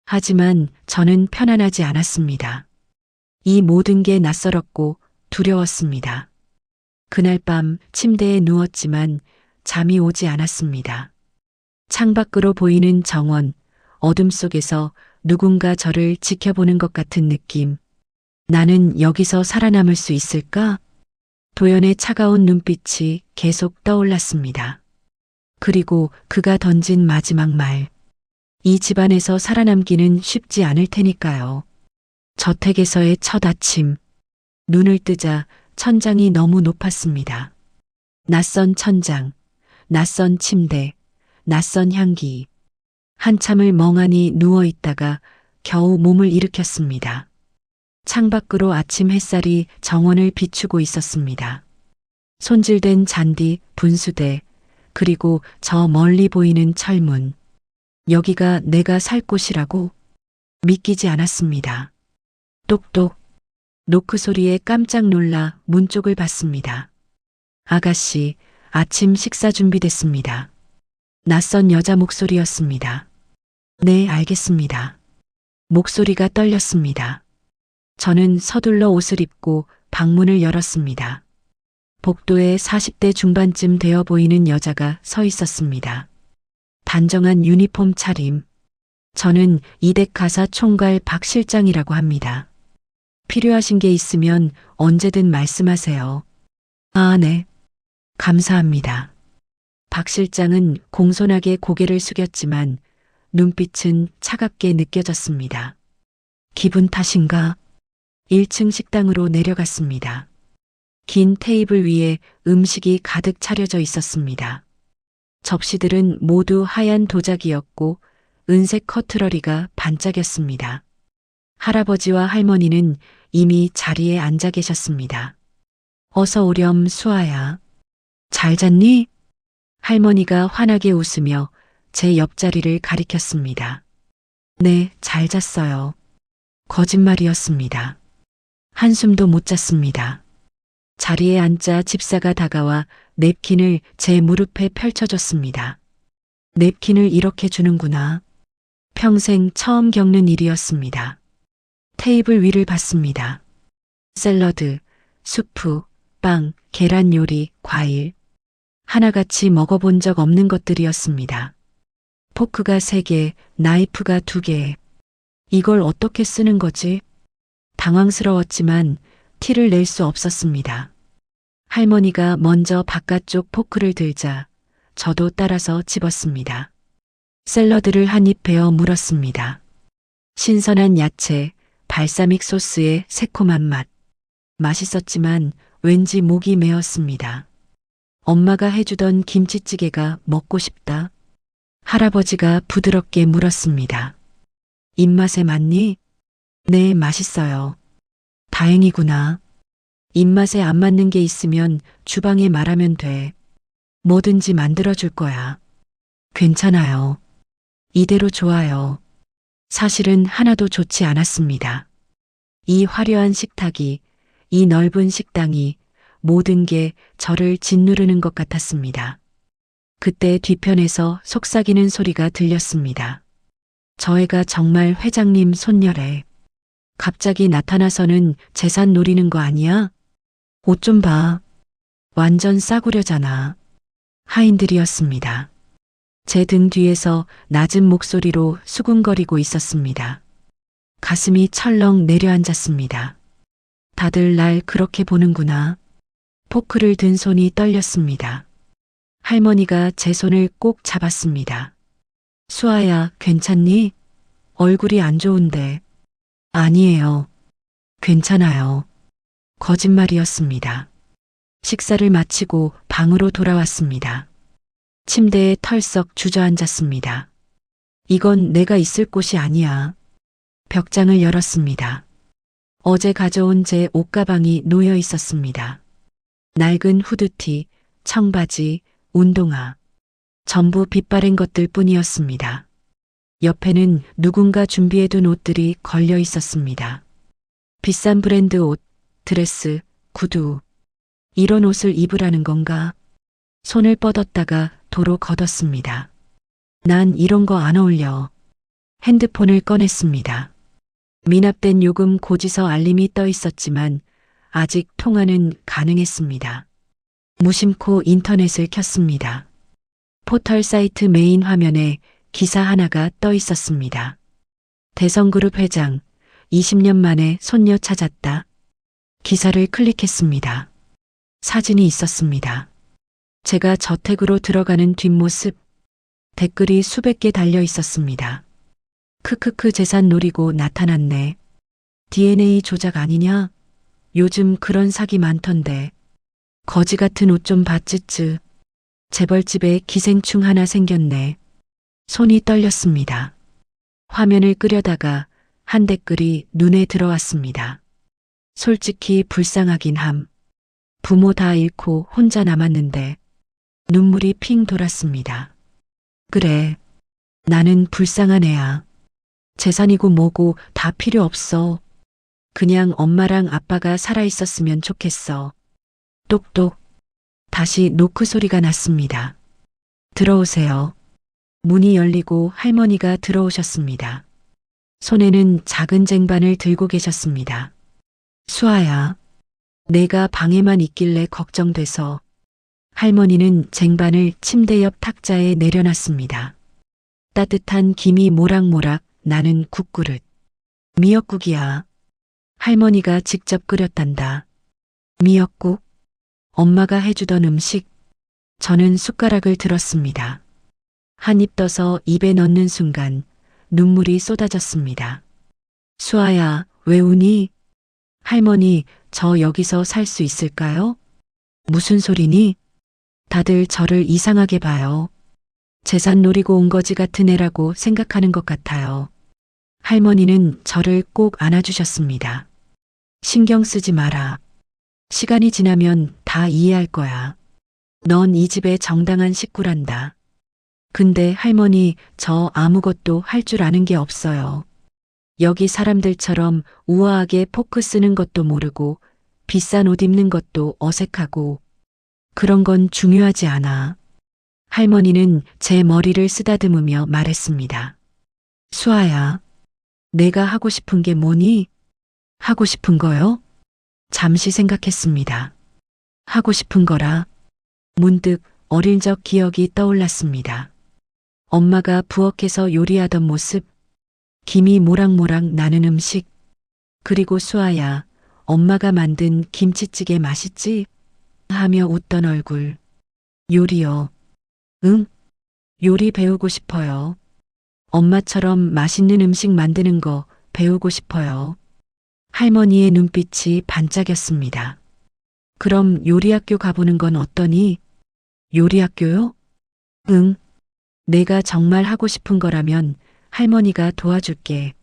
하지만 저는 편안하지 않았습니다. 이 모든 게 낯설었고 두려웠습니다. 그날 밤 침대에 누웠지만 잠이 오지 않았습니다. 창밖으로 보이는 정원, 어둠 속에서 누군가 저를 지켜보는 것 같은 느낌. 나는 여기서 살아남을 수 있을까? 도연의 차가운 눈빛이 계속 떠올랐습니다. 그리고 그가 던진 마지막 말. 이 집안에서 살아남기는 쉽지 않을 테니까요. 저택에서의 첫 아침. 눈을 뜨자 천장이 너무 높았습니다. 낯선 천장, 낯선 침대, 낯선 향기. 한참을 멍하니 누워 있다가 겨우 몸을 일으켰습니다. 창밖으로 아침 햇살이 정원을 비추고 있었습니다. 손질된 잔디, 분수대, 그리고 저 멀리 보이는 철문. 여기가 내가 살 곳이라고? 믿기지 않았습니다. 똑똑. 노크 소리에 깜짝 놀라 문 쪽을 봤습니다. 아가씨, 아침 식사 준비됐습니다. 낯선 여자 목소리였습니다. 네, 알겠습니다. 목소리가 떨렸습니다. 저는 서둘러 옷을 입고 방문을 열었습니다. 복도에 40대 중반쯤 되어 보이는 여자가 서 있었습니다. 단정한 유니폼 차림. 저는 이댁 가사 총괄 박 실장이라고 합니다. 필요하신 게 있으면 언제든 말씀하세요. 아, 네. 감사합니다. 박 실장은 공손하게 고개를 숙였지만 눈빛은 차갑게 느껴졌습니다. 기분 탓인가? 1층 식당으로 내려갔습니다. 긴 테이블 위에 음식이 가득 차려져 있었습니다. 접시들은 모두 하얀 도자기였고 은색 커트러리가 반짝였습니다. 할아버지와 할머니는 이미 자리에 앉아 계셨습니다. 어서 오렴, 수아야. 잘 잤니? 할머니가 환하게 웃으며 제 옆자리를 가리켰습니다. 네, 잘 잤어요. 거짓말이었습니다. 한숨도 못 잤습니다. 자리에 앉자 집사가 다가와 냅킨을 제 무릎에 펼쳐줬습니다. 냅킨을 이렇게 주는구나. 평생 처음 겪는 일이었습니다. 테이블 위를 봤습니다. 샐러드, 수프, 빵, 계란 요리, 과일. 하나같이 먹어본 적 없는 것들이었습니다. 포크가 3개, 나이프가 2개. 이걸 어떻게 쓰는 거지? 당황스러웠지만 티를 낼 수 없었습니다. 할머니가 먼저 바깥쪽 포크를 들자 저도 따라서 집었습니다. 샐러드를 한 입 베어 물었습니다. 신선한 야채, 발사믹 소스의 새콤한 맛. 맛있었지만 왠지 목이 메었습니다. 엄마가 해주던 김치찌개가 먹고 싶다. 할아버지가 부드럽게 물었습니다. 입맛에 맞니? 네, 맛있어요. 다행이구나. 입맛에 안 맞는 게 있으면 주방에 말하면 돼. 뭐든지 만들어줄 거야. 괜찮아요. 이대로 좋아요. 사실은 하나도 좋지 않았습니다. 이 화려한 식탁이, 이 넓은 식당이 모든 게 저를 짓누르는 것 같았습니다. 그때 뒤편에서 속삭이는 소리가 들렸습니다. 저 애가 정말 회장님 손녀래. 갑자기 나타나서는 재산 노리는 거 아니야? 옷 좀 봐. 완전 싸구려잖아. 하인들이었습니다. 제 등 뒤에서 낮은 목소리로 수군거리고 있었습니다. 가슴이 철렁 내려앉았습니다. 다들 날 그렇게 보는구나. 포크를 든 손이 떨렸습니다. 할머니가 제 손을 꼭 잡았습니다. 수아야, 괜찮니? 얼굴이 안 좋은데. 아니에요. 괜찮아요. 거짓말이었습니다. 식사를 마치고 방으로 돌아왔습니다. 침대에 털썩 주저앉았습니다. 이건 내가 있을 곳이 아니야. 벽장을 열었습니다. 어제 가져온 제 옷가방이 놓여 있었습니다. 낡은 후드티, 청바지, 운동화. 전부 빛바랜 것들 뿐이었습니다. 옆에는 누군가 준비해둔 옷들이 걸려 있었습니다. 비싼 브랜드 옷, 드레스, 구두. 이런 옷을 입으라는 건가? 손을 뻗었다가 도로 걷었습니다. 난 이런 거 안 어울려. 핸드폰을 꺼냈습니다. 미납된 요금 고지서 알림이 떠 있었지만 아직 통화는 가능했습니다. 무심코 인터넷을 켰습니다. 포털 사이트 메인 화면에 기사 하나가 떠 있었습니다. 대성그룹 회장, 20년 만에 손녀 찾았다. 기사를 클릭했습니다. 사진이 있었습니다. 제가 저택으로 들어가는 뒷모습, 댓글이 수백 개 달려 있었습니다. 크크크 재산 노리고 나타났네. DNA 조작 아니냐? 요즘 그런 사기 많던데. 거지 같은 옷 좀 봤쯔쯔. 재벌집에 기생충 하나 생겼네. 손이 떨렸습니다. 화면을 끄려다가 한 댓글이 눈에 들어왔습니다. 솔직히 불쌍하긴 함. 부모 다 잃고 혼자 남았는데 눈물이 핑 돌았습니다. 그래. 나는 불쌍한 애야. 재산이고 뭐고 다 필요 없어. 그냥 엄마랑 아빠가 살아있었으면 좋겠어. 똑똑. 다시 노크 소리가 났습니다. 들어오세요. 문이 열리고 할머니가 들어오셨습니다. 손에는 작은 쟁반을 들고 계셨습니다. 수아야. 내가 방에만 있길래 걱정돼서. 할머니는 쟁반을 침대 옆 탁자에 내려놨습니다. 따뜻한 김이 모락모락 나는 국그릇. 미역국이야. 할머니가 직접 끓였단다. 미역국? 엄마가 해주던 음식. 저는 숟가락을 들었습니다. 한 입 떠서 입에 넣는 순간 눈물이 쏟아졌습니다. 수아야, 왜 우니? 할머니, 저 여기서 살 수 있을까요? 무슨 소리니? 다들 저를 이상하게 봐요. 재산 노리고 온 거지 같은 애라고 생각하는 것 같아요. 할머니는 저를 꼭 안아주셨습니다. 신경 쓰지 마라. 시간이 지나면 다 이해할 거야. 넌 이 집의 정당한 식구란다. 근데 할머니, 저 아무것도 할 줄 아는 게 없어요. 여기 사람들처럼 우아하게 포크 쓰는 것도 모르고 비싼 옷 입는 것도 어색하고 그런 건 중요하지 않아. 할머니는 제 머리를 쓰다듬으며 말했습니다. 수아야, 내가 하고 싶은 게 뭐니? 하고 싶은 거요? 잠시 생각했습니다. 하고 싶은 거라. 문득 어릴 적 기억이 떠올랐습니다. 엄마가 부엌에서 요리하던 모습, 김이 모락모락 나는 음식, 그리고 수아야, 엄마가 만든 김치찌개 맛있지? 하며 웃던 얼굴. 요리요. 응? 요리 배우고 싶어요. 엄마처럼 맛있는 음식 만드는 거 배우고 싶어요. 할머니의 눈빛이 반짝였습니다. 그럼 요리학교 가보는 건 어떠니? 요리학교요? 응. 내가 정말 하고 싶은 거라면 할머니가 도와줄게.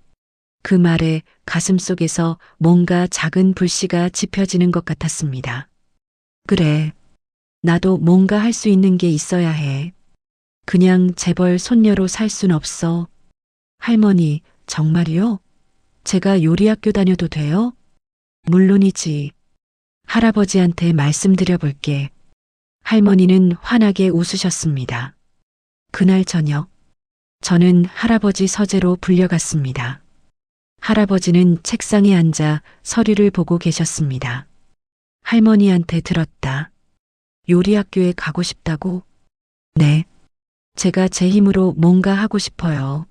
그 말에 가슴속에서 뭔가 작은 불씨가 지펴지는 것 같았습니다. 그래. 나도 뭔가 할 수 있는 게 있어야 해. 그냥 재벌 손녀로 살 순 없어. 할머니, 정말이요? 제가 요리학교 다녀도 돼요? 물론이지. 할아버지한테 말씀드려 볼게. 할머니는 환하게 웃으셨습니다. 그날 저녁, 저는 할아버지 서재로 불려갔습니다. 할아버지는 책상에 앉아 서류를 보고 계셨습니다. 할머니한테 들었다. 요리학교에 가고 싶다고? 네. 제가 제 힘으로 뭔가 하고 싶어요.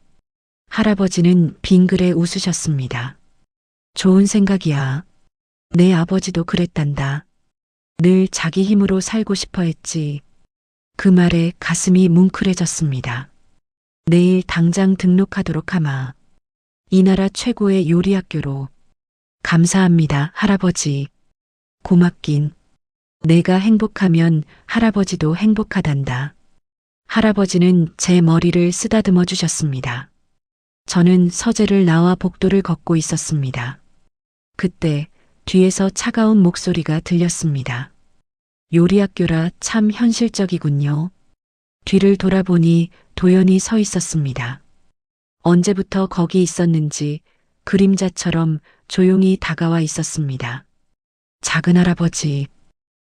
할아버지는 빙그레 웃으셨습니다. 좋은 생각이야. 내 아버지도 그랬단다. 늘 자기 힘으로 살고 싶어 했지. 그 말에 가슴이 뭉클해졌습니다. 내일 당장 등록하도록 하마. 이 나라 최고의 요리학교로. 감사합니다, 할아버지. 고맙긴. 내가 행복하면 할아버지도 행복하단다. 할아버지는 제 머리를 쓰다듬어 주셨습니다. 저는 서재를 나와 복도를 걷고 있었습니다. 그때 뒤에서 차가운 목소리가 들렸습니다. 요리학교라 참 현실적이군요. 뒤를 돌아보니 도연이 서 있었습니다. 언제부터 거기 있었는지 그림자처럼 조용히 다가와 있었습니다. 작은 할아버지.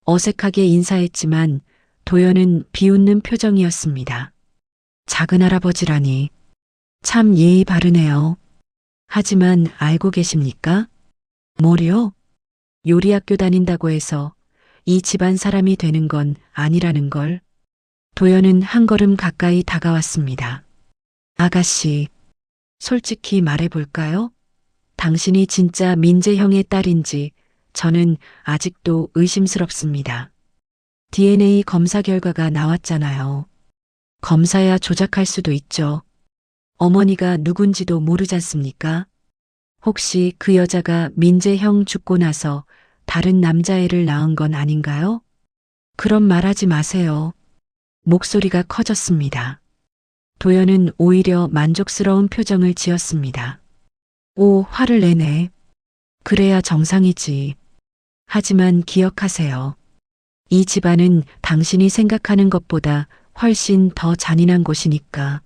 어색하게 인사했지만 도연은 비웃는 표정이었습니다. 작은 할아버지라니. 참 예의 바르네요. 하지만 알고 계십니까? 뭐요? 요리학교 다닌다고 해서 이 집안 사람이 되는 건 아니라는 걸. 도연은 한 걸음 가까이 다가왔습니다. 아가씨, 솔직히 말해볼까요? 당신이 진짜 민재형의 딸인지 저는 아직도 의심스럽습니다. DNA 검사 결과가 나왔잖아요. 검사야 조작할 수도 있죠. 어머니가 누군지도 모르지 않습니까? 혹시 그 여자가 민재형 죽고 나서 다른 남자애를 낳은 건 아닌가요? 그런 말 하지 마세요. 목소리가 커졌습니다. 도연은 오히려 만족스러운 표정을 지었습니다. 오, 화를 내네. 그래야 정상이지. 하지만 기억하세요. 이 집안은 당신이 생각하는 것보다 훨씬 더 잔인한 곳이니까.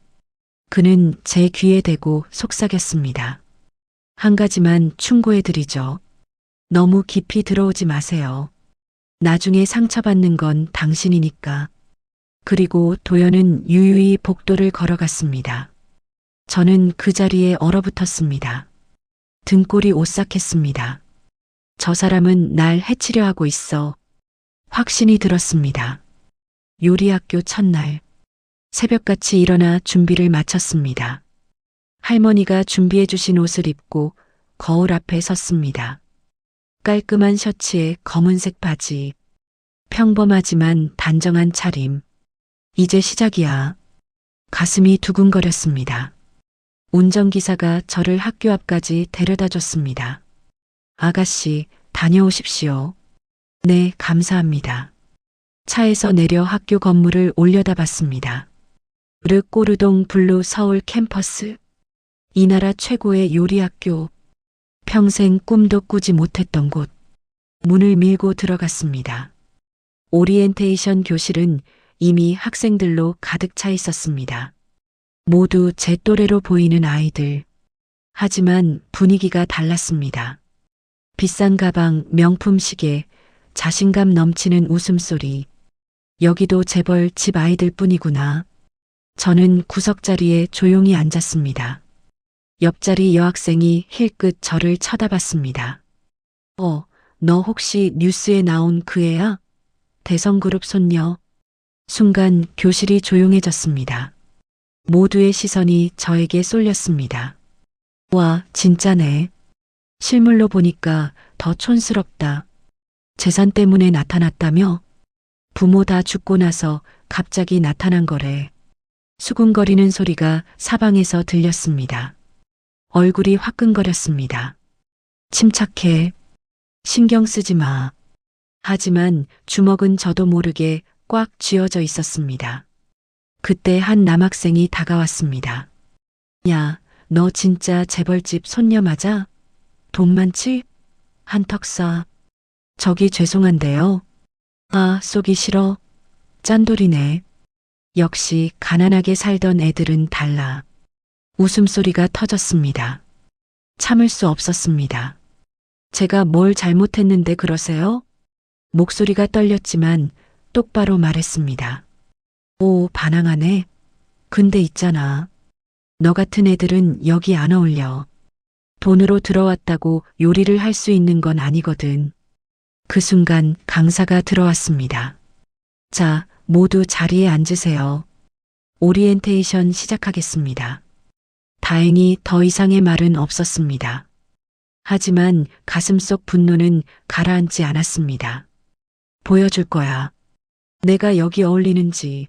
그는 제 귀에 대고 속삭였습니다. 한 가지만 충고해드리죠. 너무 깊이 들어오지 마세요. 나중에 상처받는 건 당신이니까. 그리고 도연은 유유히 복도를 걸어갔습니다. 저는 그 자리에 얼어붙었습니다. 등골이 오싹했습니다. 저 사람은 날 해치려 하고 있어. 확신이 들었습니다. 요리학교 첫날. 새벽같이 일어나 준비를 마쳤습니다. 할머니가 준비해 주신 옷을 입고 거울 앞에 섰습니다. 깔끔한 셔츠에 검은색 바지. 평범하지만 단정한 차림. 이제 시작이야. 가슴이 두근거렸습니다. 운전기사가 저를 학교 앞까지 데려다 줬습니다. 아가씨, 다녀오십시오. 네, 감사합니다. 차에서 내려 학교 건물을 올려다봤습니다. 르꼬르동 블루 서울 캠퍼스. 이 나라 최고의 요리학교. 평생 꿈도 꾸지 못했던 곳. 문을 밀고 들어갔습니다. 오리엔테이션 교실은 이미 학생들로 가득 차 있었습니다. 모두 제 또래로 보이는 아이들. 하지만 분위기가 달랐습니다. 비싼 가방, 명품 시계, 자신감 넘치는 웃음소리. 여기도 재벌 집 아이들 뿐이구나. 저는 구석자리에 조용히 앉았습니다. 옆자리 여학생이 힐끗 저를 쳐다봤습니다. 너 혹시 뉴스에 나온 그 애야? 대성그룹 손녀. 순간 교실이 조용해졌습니다. 모두의 시선이 저에게 쏠렸습니다. 와, 진짜네. 실물로 보니까 더 촌스럽다. 재산 때문에 나타났다며? 부모 다 죽고 나서 갑자기 나타난 거래. 수군거리는 소리가 사방에서 들렸습니다. 얼굴이 화끈거렸습니다. 침착해. 신경 쓰지 마. 하지만 주먹은 저도 모르게 꽉 쥐어져 있었습니다. 그때 한 남학생이 다가왔습니다. 야, 너 진짜 재벌집 손녀 맞아? 돈 많지? 한턱 쏴. 저기 죄송한데요. 아, 쏘기 싫어. 짠돌이네. 역시 가난하게 살던 애들은 달라. 웃음소리가 터졌습니다. 참을 수 없었습니다. 제가 뭘 잘못했는데 그러세요? 목소리가 떨렸지만 똑바로 말했습니다. 오, 반항하네. 근데 있잖아. 너 같은 애들은 여기 안 어울려. 돈으로 들어왔다고 요리를 할 수 있는 건 아니거든. 그 순간 강사가 들어왔습니다. 자, 모두 자리에 앉으세요. 오리엔테이션 시작하겠습니다. 다행히 더 이상의 말은 없었습니다. 하지만 가슴속 분노는 가라앉지 않았습니다. 보여줄 거야. 내가 여기 어울리는지.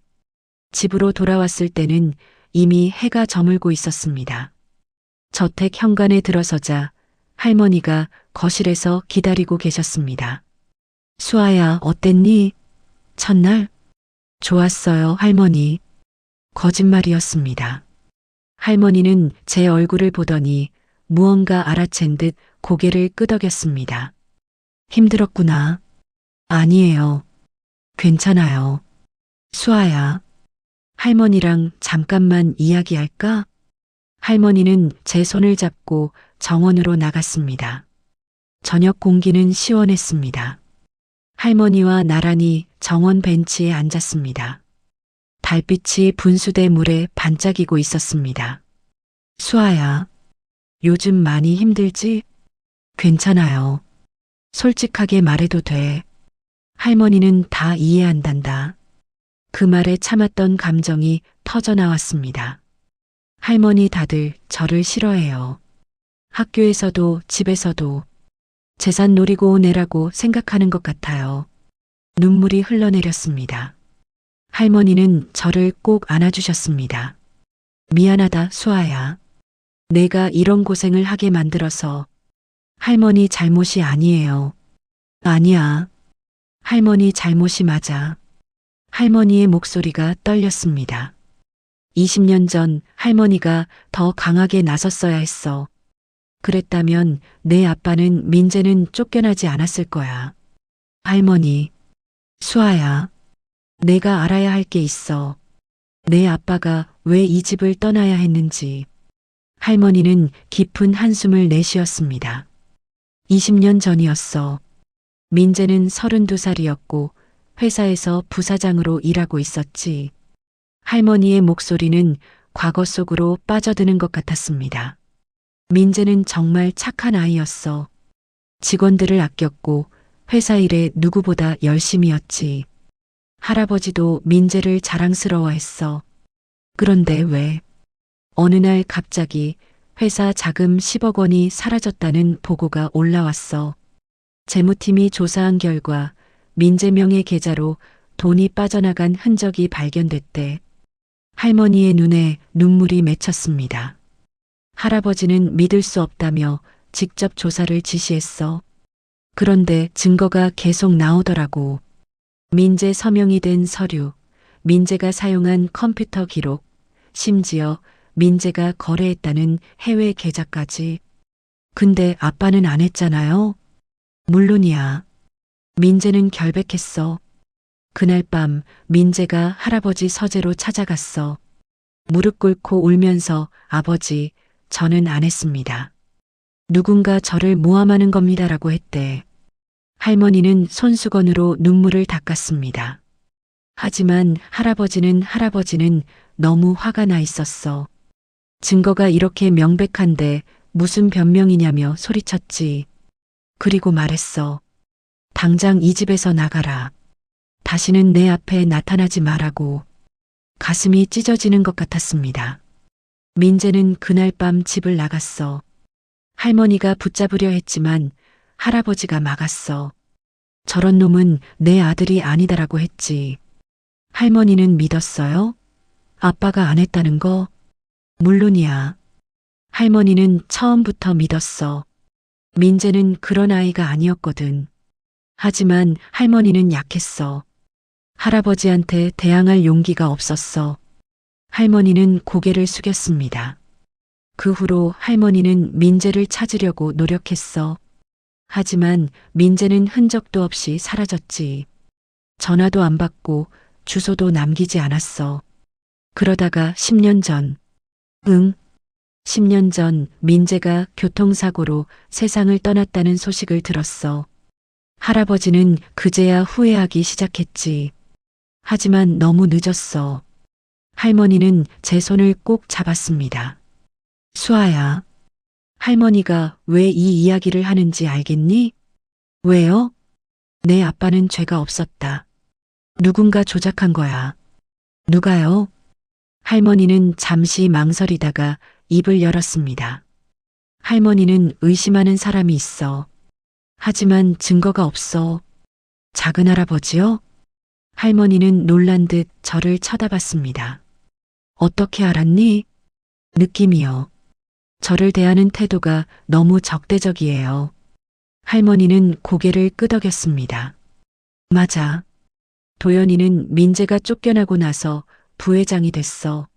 집으로 돌아왔을 때는 이미 해가 저물고 있었습니다. 저택 현관에 들어서자 할머니가 거실에서 기다리고 계셨습니다. 수아야, 어땠니? 첫날? 좋았어요, 할머니. 거짓말이었습니다. 할머니는 제 얼굴을 보더니 무언가 알아챈 듯 고개를 끄덕였습니다. 힘들었구나. 아니에요. 괜찮아요. 수아야. 할머니랑 잠깐만 이야기할까? 할머니는 제 손을 잡고 정원으로 나갔습니다. 저녁 공기는 시원했습니다. 할머니와 나란히 정원 벤치에 앉았습니다. 달빛이 분수대 물에 반짝이고 있었습니다. 수아야, 요즘 많이 힘들지? 괜찮아요. 솔직하게 말해도 돼. 할머니는 다 이해한단다. 그 말에 참았던 감정이 터져 나왔습니다. 할머니 다들 저를 싫어해요. 학교에서도 집에서도 재산 노리고 내라고 생각하는 것 같아요. 눈물이 흘러내렸습니다. 할머니는 저를 꼭 안아주셨습니다. 미안하다, 수아야. 내가 이런 고생을 하게 만들어서. 할머니 잘못이 아니에요. 아니야. 할머니 잘못이 맞아. 할머니의 목소리가 떨렸습니다. 20년 전 할머니가 더 강하게 나섰어야 했어. 그랬다면 내 아빠는 민재는 쫓겨나지 않았을 거야. 할머니, 수아야. 내가 알아야 할 게 있어. 내 아빠가 왜 이 집을 떠나야 했는지. 할머니는 깊은 한숨을 내쉬었습니다. 20년 전이었어. 민재는 32살이었고 회사에서 부사장으로 일하고 있었지. 할머니의 목소리는 과거 속으로 빠져드는 것 같았습니다. 민재는 정말 착한 아이였어. 직원들을 아꼈고 회사 일에 누구보다 열심히였지. 할아버지도 민재를 자랑스러워했어. 그런데 왜? 어느 날 갑자기 회사 자금 10억 원이 사라졌다는 보고가 올라왔어. 재무팀이 조사한 결과 민재 명의 계좌로 돈이 빠져나간 흔적이 발견됐대. 할머니의 눈에 눈물이 맺혔습니다. 할아버지는 믿을 수 없다며 직접 조사를 지시했어. 그런데 증거가 계속 나오더라고. 민재 서명이 된 서류, 민재가 사용한 컴퓨터 기록, 심지어 민재가 거래했다는 해외 계좌까지. 근데 아빠는 안 했잖아요. 물론이야. 민재는 결백했어. 그날 밤 민재가 할아버지 서재로 찾아갔어. 무릎 꿇고 울면서 아버지, 저는 안 했습니다. 누군가 저를 모함하는 겁니다라고 했대. 할머니는 손수건으로 눈물을 닦았습니다. 하지만 할아버지는 너무 화가 나 있었어. 증거가 이렇게 명백한데 무슨 변명이냐며 소리쳤지. 그리고 말했어. 당장 이 집에서 나가라. 다시는 내 앞에 나타나지 말라고. 가슴이 찢어지는 것 같았습니다. 민재는 그날 밤 집을 나갔어. 할머니가 붙잡으려 했지만 할아버지가 막았어. 저런 놈은 내 아들이 아니다라고 했지. 할머니는 믿었어요? 아빠가 안 했다는 거? 물론이야. 할머니는 처음부터 믿었어. 민재는 그런 아이가 아니었거든. 하지만 할머니는 약했어. 할아버지한테 대항할 용기가 없었어. 할머니는 고개를 숙였습니다. 그 후로 할머니는 민재를 찾으려고 노력했어. 하지만 민재는 흔적도 없이 사라졌지. 전화도 안 받고 주소도 남기지 않았어. 그러다가 10년 전, 10년 전 민재가 교통사고로 세상을 떠났다는 소식을 들었어. 할아버지는 그제야 후회하기 시작했지. 하지만 너무 늦었어. 할머니는 제 손을 꼭 잡았습니다. 수아야, 할머니가 왜 이 이야기를 하는지 알겠니? 왜요? 내 아빠는 죄가 없었다. 누군가 조작한 거야. 누가요? 할머니는 잠시 망설이다가 입을 열었습니다. 할머니는 의심하는 사람이 있어. 하지만 증거가 없어. 작은 할아버지요? 할머니는 놀란 듯 저를 쳐다봤습니다. 어떻게 알았니? 느낌이요. 저를 대하는 태도가 너무 적대적이에요. 할머니는 고개를 끄덕였습니다. 맞아. 도연이는 민재가 쫓겨나고 나서 부회장이 됐어.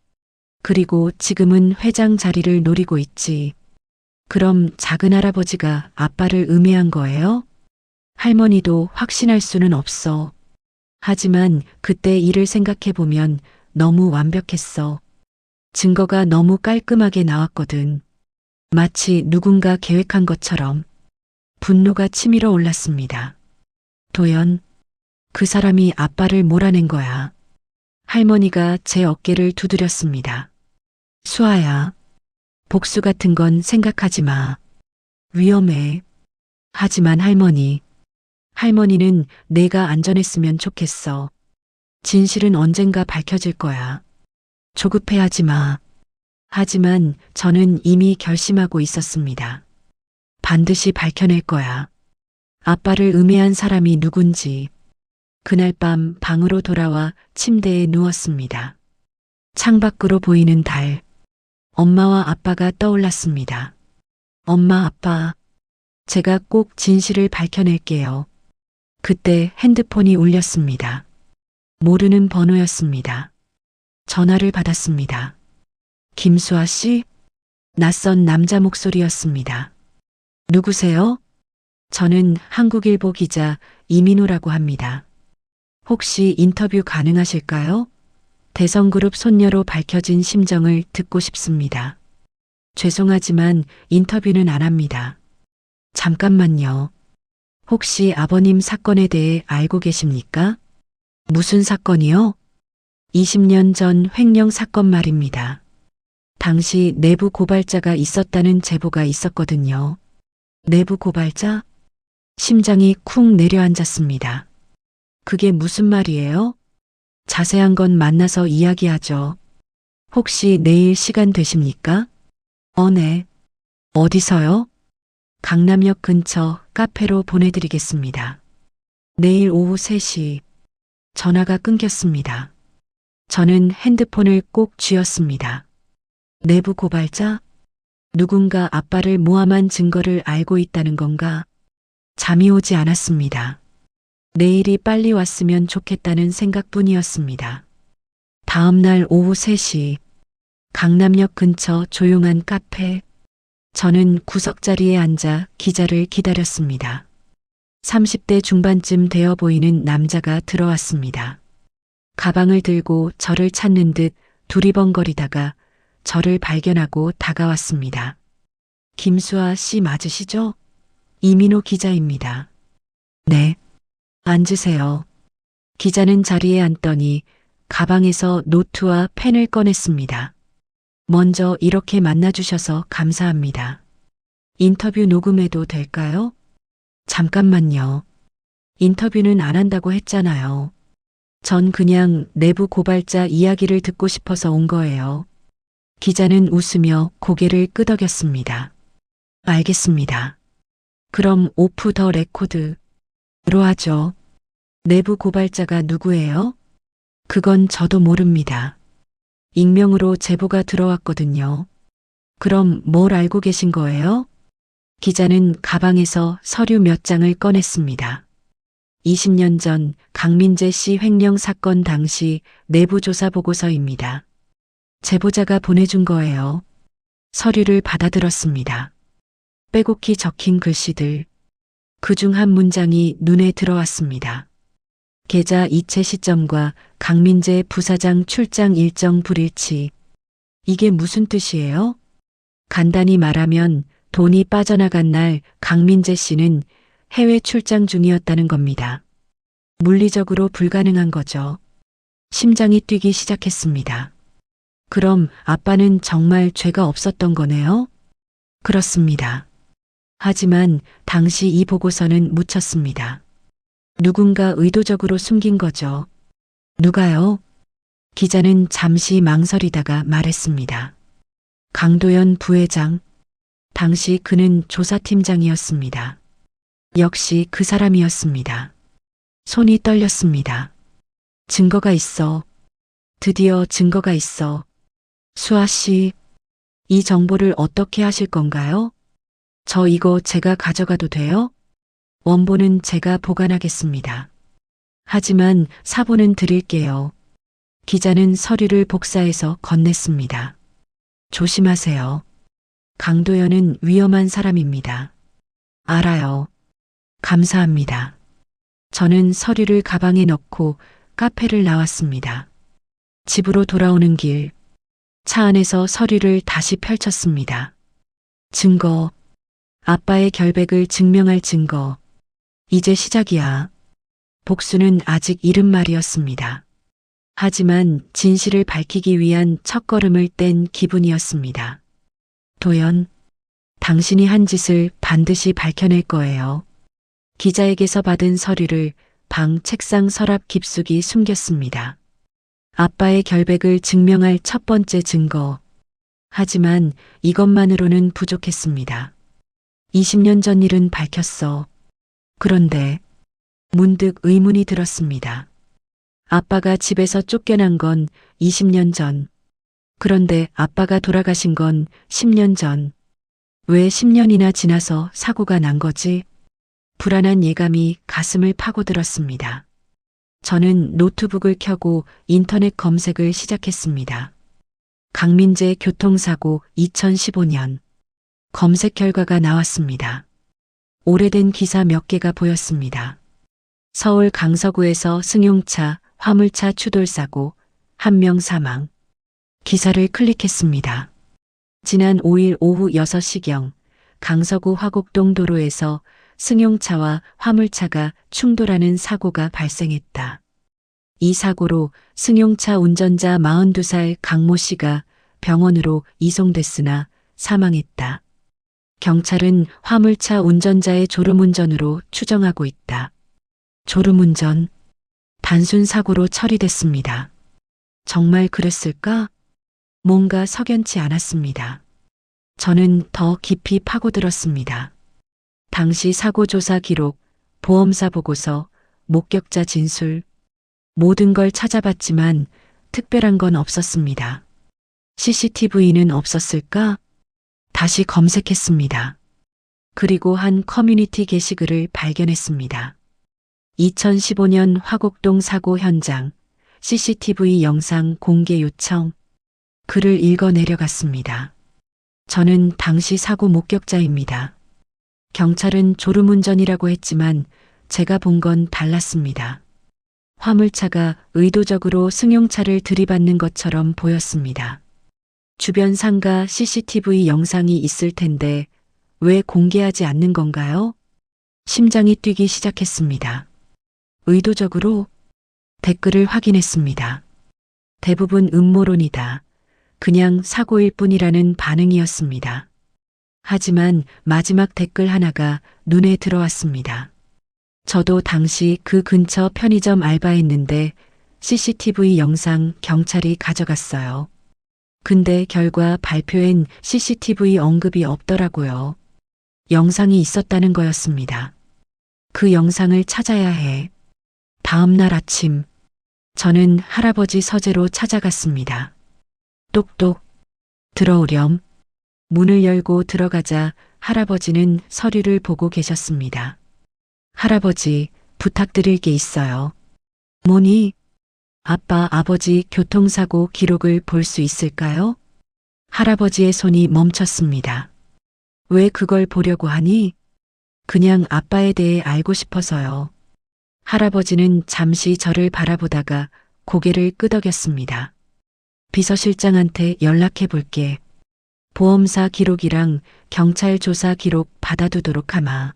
그리고 지금은 회장 자리를 노리고 있지. 그럼 작은 할아버지가 아빠를 음해한 거예요? 할머니도 확신할 수는 없어. 하지만 그때 일을 생각해보면 너무 완벽했어. 증거가 너무 깔끔하게 나왔거든. 마치 누군가 계획한 것처럼. 분노가 치밀어 올랐습니다. 도연, 그 사람이 아빠를 몰아낸 거야. 할머니가 제 어깨를 두드렸습니다. 수아야, 복수 같은 건 생각하지 마. 위험해. 하지만 할머니는 내가 안전했으면 좋겠어. 진실은 언젠가 밝혀질 거야. 조급해하지 마. 하지만 저는 이미 결심하고 있었습니다. 반드시 밝혀낼 거야. 아빠를 음해한 사람이 누군지. 그날 밤 방으로 돌아와 침대에 누웠습니다. 창밖으로 보이는 달. 엄마와 아빠가 떠올랐습니다. 엄마, 아빠. 제가 꼭 진실을 밝혀낼게요. 그때 핸드폰이 울렸습니다. 모르는 번호였습니다. 전화를 받았습니다. 김수아 씨? 낯선 남자 목소리였습니다. 누구세요? 저는 한국일보 기자 이민호라고 합니다. 혹시 인터뷰 가능하실까요? 대성그룹 손녀로 밝혀진 심정을 듣고 싶습니다. 죄송하지만 인터뷰는 안 합니다. 잠깐만요. 혹시 아버님 사건에 대해 알고 계십니까? 무슨 사건이요? 20년 전 횡령 사건 말입니다. 당시 내부 고발자가 있었다는 제보가 있었거든요. 내부 고발자? 심장이 쿵 내려앉았습니다. 그게 무슨 말이에요? 자세한 건 만나서 이야기하죠. 혹시 내일 시간 되십니까? 네. 어디서요? 강남역 근처 카페로 보내드리겠습니다. 내일 오후 3시. 전화가 끊겼습니다. 저는 핸드폰을 꼭 쥐었습니다. 내부 고발자? 누군가 아빠를 모함한 증거를 알고 있다는 건가? 잠이 오지 않았습니다. 내일이 빨리 왔으면 좋겠다는 생각뿐이었습니다. 다음 날 오후 3시, 강남역 근처 조용한 카페. 저는 구석자리에 앉아 기자를 기다렸습니다. 30대 중반쯤 되어 보이는 남자가 들어왔습니다. 가방을 들고 저를 찾는 듯 두리번거리다가 저를 발견하고 다가왔습니다. 김수아 씨 맞으시죠? 이민호 기자입니다. 네. 앉으세요. 기자는 자리에 앉더니 가방에서 노트와 펜을 꺼냈습니다. 먼저 이렇게 만나주셔서 감사합니다. 인터뷰 녹음해도 될까요? 잠깐만요. 인터뷰는 안 한다고 했잖아요. 전 그냥 내부 고발자 이야기를 듣고 싶어서 온 거예요. 기자는 웃으며 고개를 끄덕였습니다. 알겠습니다. 그럼 오프 더 레코드로 하죠. 내부 고발자가 누구예요? 그건 저도 모릅니다. 익명으로 제보가 들어왔거든요. 그럼 뭘 알고 계신 거예요? 기자는 가방에서 서류 몇 장을 꺼냈습니다. 20년 전 강민재 씨 횡령 사건 당시 내부조사 보고서입니다. 제보자가 보내준 거예요. 서류를 받아들었습니다. 빼곡히 적힌 글씨들. 그중 한 문장이 눈에 들어왔습니다. 계좌 이체 시점과 강민재 부사장 출장 일정 불일치. 이게 무슨 뜻이에요? 간단히 말하면 돈이 빠져나간 날 강민재 씨는 해외 출장 중이었다는 겁니다. 물리적으로 불가능한 거죠. 심장이 뛰기 시작했습니다. 그럼 아빠는 정말 죄가 없었던 거네요? 그렇습니다. 하지만 당시 이 보고서는 묻혔습니다. 누군가 의도적으로 숨긴 거죠. 누가요? 기자는 잠시 망설이다가 말했습니다. 강도연 부회장. 당시 그는 조사팀장이었습니다. 역시 그 사람이었습니다. 손이 떨렸습니다. 증거가 있어. 드디어 증거가 있어. 수아 씨, 이 정보를 어떻게 하실 건가요? 저 이거 제가 가져가도 돼요? 원본은 제가 보관하겠습니다. 하지만 사본은 드릴게요. 기자는 서류를 복사해서 건넸습니다. 조심하세요. 강도연은 위험한 사람입니다. 알아요. 감사합니다. 저는 서류를 가방에 넣고 카페를 나왔습니다. 집으로 돌아오는 길, 차 안에서 서류를 다시 펼쳤습니다. 증거, 아빠의 결백을 증명할 증거. 이제 시작이야. 복수는 아직 이른 말이었습니다. 하지만 진실을 밝히기 위한 첫걸음을 뗀 기분이었습니다. 도연, 당신이 한 짓을 반드시 밝혀낼 거예요. 기자에게서 받은 서류를 방 책상 서랍 깊숙이 숨겼습니다. 아빠의 결백을 증명할 첫 번째 증거. 하지만 이것만으로는 부족했습니다. 20년 전 일은 밝혔어. 그런데 문득 의문이 들었습니다. 아빠가 집에서 쫓겨난 건 20년 전. 그런데 아빠가 돌아가신 건 10년 전. 왜 10년이나 지나서 사고가 난 거지? 불안한 예감이 가슴을 파고들었습니다. 저는 노트북을 켜고 인터넷 검색을 시작했습니다. 강민재 교통사고 2015년. 검색 결과가 나왔습니다. 오래된 기사 몇 개가 보였습니다. 서울 강서구에서 승용차, 화물차 추돌사고, 1명 사망. 기사를 클릭했습니다. 지난 5일 오후 6시경 강서구 화곡동 도로에서 승용차와 화물차가 충돌하는 사고가 발생했다. 이 사고로 승용차 운전자 42살 강모 씨가 병원으로 이송됐으나 사망했다. 경찰은 화물차 운전자의 졸음운전으로 추정하고 있다. 졸음운전, 단순 사고로 처리됐습니다. 정말 그랬을까? 뭔가 석연치 않았습니다. 저는 더 깊이 파고들었습니다. 당시 사고 조사 기록, 보험사 보고서, 목격자 진술, 모든 걸 찾아봤지만 특별한 건 없었습니다. CCTV는 없었을까? 다시 검색했습니다. 그리고 한 커뮤니티 게시글을 발견했습니다. 2015년 화곡동 사고 현장, CCTV 영상 공개 요청. 글을 읽어 내려갔습니다. 저는 당시 사고 목격자입니다. 경찰은 졸음운전이라고 했지만 제가 본 건 달랐습니다. 화물차가 의도적으로 승용차를 들이받는 것처럼 보였습니다. 주변 상가 CCTV 영상이 있을 텐데 왜 공개하지 않는 건가요? 심장이 뛰기 시작했습니다. 의도적으로? 댓글을 확인했습니다. 대부분 음모론이다. 그냥 사고일 뿐이라는 반응이었습니다. 하지만 마지막 댓글 하나가 눈에 들어왔습니다. 저도 당시 그 근처 편의점 알바했는데 CCTV 영상 경찰이 가져갔어요. 근데 결과 발표엔 CCTV 언급이 없더라고요. 영상이 있었다는 거였습니다. 그 영상을 찾아야 해. 다음 날 아침, 저는 할아버지 서재로 찾아갔습니다. 똑똑, 들어오렴. 문을 열고 들어가자 할아버지는 서류를 보고 계셨습니다. 할아버지, 부탁드릴 게 있어요. 뭐니? 아빠, 아버지 교통사고 기록을 볼 수 있을까요? 할아버지의 손이 멈췄습니다. 왜 그걸 보려고 하니? 그냥 아빠에 대해 알고 싶어서요. 할아버지는 잠시 저를 바라보다가 고개를 끄덕였습니다. 비서실장한테 연락해 볼게. 보험사 기록이랑 경찰 조사 기록 받아두도록 하마.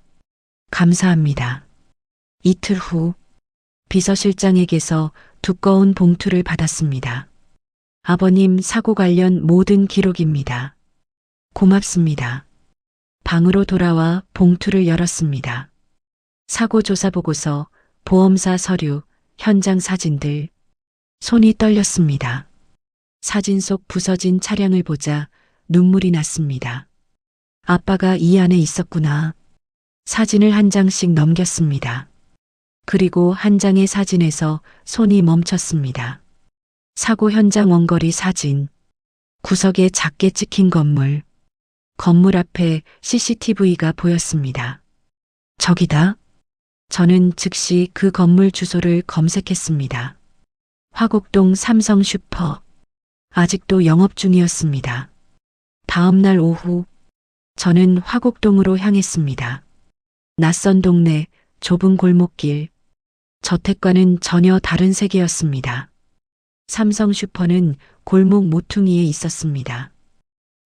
감사합니다. 이틀 후 비서실장에게서 두꺼운 봉투를 받았습니다. 아버님 사고 관련 모든 기록입니다. 고맙습니다. 방으로 돌아와 봉투를 열었습니다. 사고 조사 보고서, 보험사 서류, 현장 사진들. 손이 떨렸습니다. 사진 속 부서진 차량을 보자 눈물이 났습니다. 아빠가 이 안에 있었구나. 사진을 한 장씩 넘겼습니다. 그리고 한 장의 사진에서 손이 멈췄습니다. 사고 현장 원거리 사진. 구석에 작게 찍힌 건물. 건물 앞에 CCTV가 보였습니다. 저기다. 저는 즉시 그 건물 주소를 검색했습니다. 화곡동 삼성 슈퍼. 아직도 영업 중이었습니다. 다음 날 오후, 저는 화곡동으로 향했습니다. 낯선 동네, 좁은 골목길. 저택과는 전혀 다른 세계였습니다. 삼성 슈퍼는 골목 모퉁이에 있었습니다.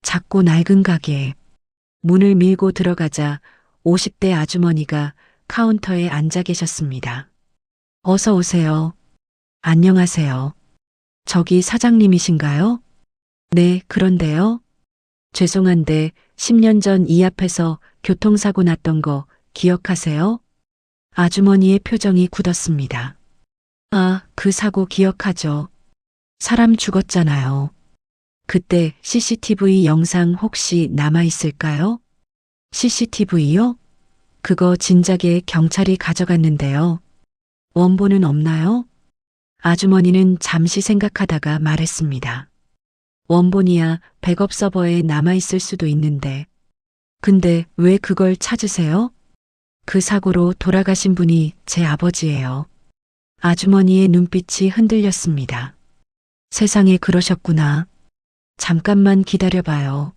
작고 낡은 가게. 문을 밀고 들어가자 50대 아주머니가 카운터에 앉아 계셨습니다. 어서 오세요. 안녕하세요. 저기 사장님이신가요? 네, 그런데요. 죄송한데 10년 전 이 앞에서 교통사고 났던 거 기억하세요? 아주머니의 표정이 굳었습니다. 아, 그 사고 기억하죠. 사람 죽었잖아요. 그때 CCTV 영상 혹시 남아있을까요? CCTV요? 그거 진작에 경찰이 가져갔는데요. 원본은 없나요? 아주머니는 잠시 생각하다가 말했습니다. 원본이야 백업 서버에 남아있을 수도 있는데. 근데 왜 그걸 찾으세요? 그 사고로 돌아가신 분이 제 아버지예요. 아주머니의 눈빛이 흔들렸습니다. 세상에 그러셨구나. 잠깐만 기다려봐요.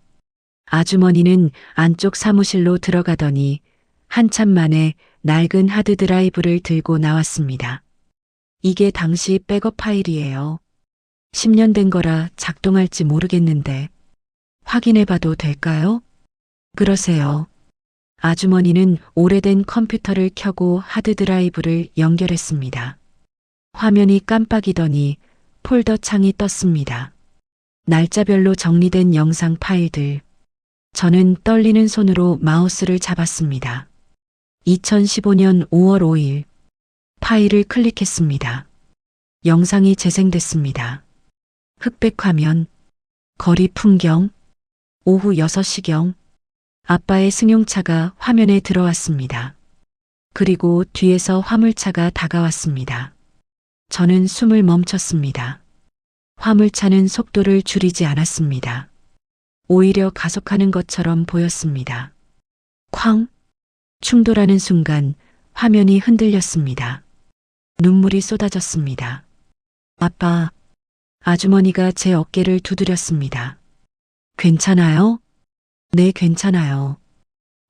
아주머니는 안쪽 사무실로 들어가더니 한참 만에 낡은 하드드라이브를 들고 나왔습니다. 이게 당시 백업 파일이에요. 10년 된 거라 작동할지 모르겠는데 확인해 봐도 될까요? 그러세요. 아주머니는 오래된 컴퓨터를 켜고 하드드라이브를 연결했습니다. 화면이 깜빡이더니 폴더 창이 떴습니다. 날짜별로 정리된 영상 파일들. 저는 떨리는 손으로 마우스를 잡았습니다. 2015년 5월 5일. 파일을 클릭했습니다. 영상이 재생됐습니다. 흑백 화면, 거리 풍경, 오후 6시경, 아빠의 승용차가 화면에 들어왔습니다. 그리고 뒤에서 화물차가 다가왔습니다. 저는 숨을 멈췄습니다. 화물차는 속도를 줄이지 않았습니다. 오히려 가속하는 것처럼 보였습니다. 쾅! 충돌하는 순간 화면이 흔들렸습니다. 눈물이 쏟아졌습니다. 아빠, 아주머니가 제 어깨를 두드렸습니다. 괜찮아요? 네, 괜찮아요.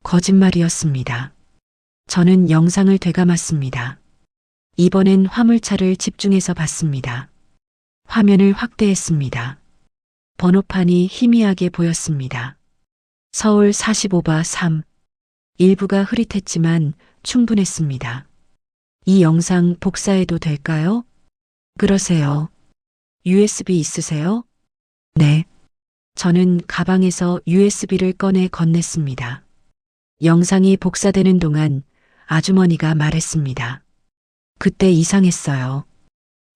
거짓말이었습니다. 저는 영상을 되감았습니다. 이번엔 화물차를 집중해서 봤습니다. 화면을 확대했습니다. 번호판이 희미하게 보였습니다. 서울 45바 3. 일부가 흐릿했지만 충분했습니다. 이 영상 복사해도 될까요? 그러세요. USB 있으세요? 네. 저는 가방에서 USB를 꺼내 건넸습니다. 영상이 복사되는 동안 아주머니가 말했습니다. 그때 이상했어요.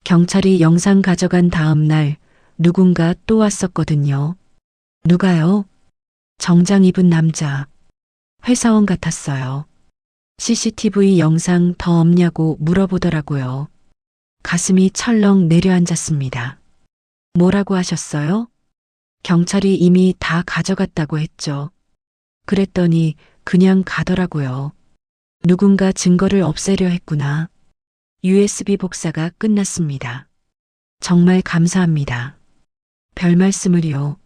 경찰이 영상 가져간 다음 날 누군가 또 왔었거든요. 누가요? 정장 입은 남자. 회사원 같았어요. CCTV 영상 더 없냐고 물어보더라고요. 가슴이 철렁 내려앉았습니다. 뭐라고 하셨어요? 경찰이 이미 다 가져갔다고 했죠. 그랬더니 그냥 가더라고요. 누군가 증거를 없애려 했구나. USB 복사가 끝났습니다. 정말 감사합니다. 별 말씀을요.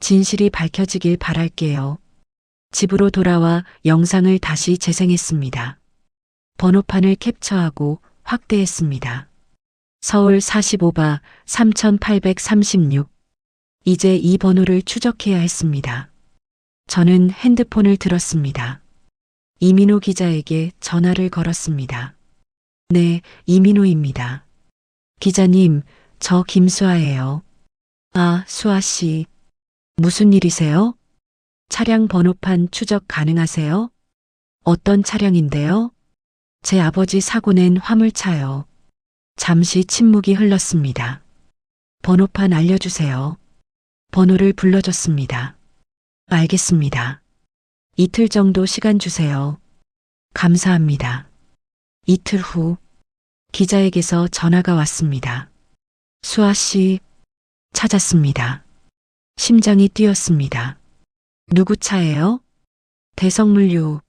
진실이 밝혀지길 바랄게요. 집으로 돌아와 영상을 다시 재생했습니다. 번호판을 캡처하고 확대했습니다. 서울 45바 3836. 이제 이 번호를 추적해야 했습니다. 저는 핸드폰을 들었습니다. 이민호 기자에게 전화를 걸었습니다. 네, 이민호입니다. 기자님, 저 김수아예요. 아, 수아 씨. 무슨 일이세요? 차량 번호판 추적 가능하세요? 어떤 차량인데요? 제 아버지 사고 낸 화물차요. 잠시 침묵이 흘렀습니다. 번호판 알려주세요. 번호를 불러줬습니다. 알겠습니다. 이틀 정도 시간 주세요. 감사합니다. 이틀 후 기자에게서 전화가 왔습니다. 수아 씨, 찾았습니다. 심장이 뛰었습니다. 누구 차예요? 대성물류,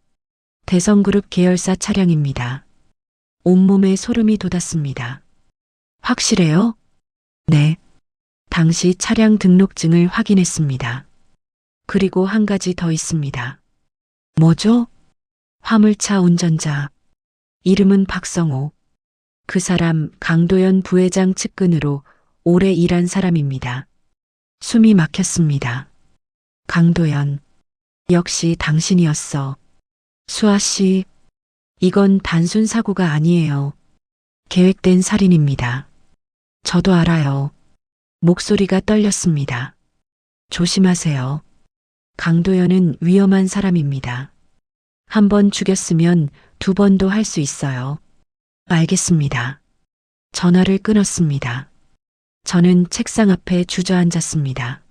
대성그룹 계열사 차량입니다. 온몸에 소름이 돋았습니다. 확실해요? 네. 당시 차량 등록증을 확인했습니다. 그리고 한 가지 더 있습니다. 뭐죠? 화물차 운전자. 이름은 박성호. 그 사람 강도연 부회장 측근으로 오래 일한 사람입니다. 숨이 막혔습니다. 강도연. 역시 당신이었어. 수아 씨, 이건 단순 사고가 아니에요. 계획된 살인입니다. 저도 알아요. 목소리가 떨렸습니다. 조심하세요. 강도연은 위험한 사람입니다. 한 번 죽였으면 두 번도 할 수 있어요. 알겠습니다. 전화를 끊었습니다. 저는 책상 앞에 주저앉았습니다.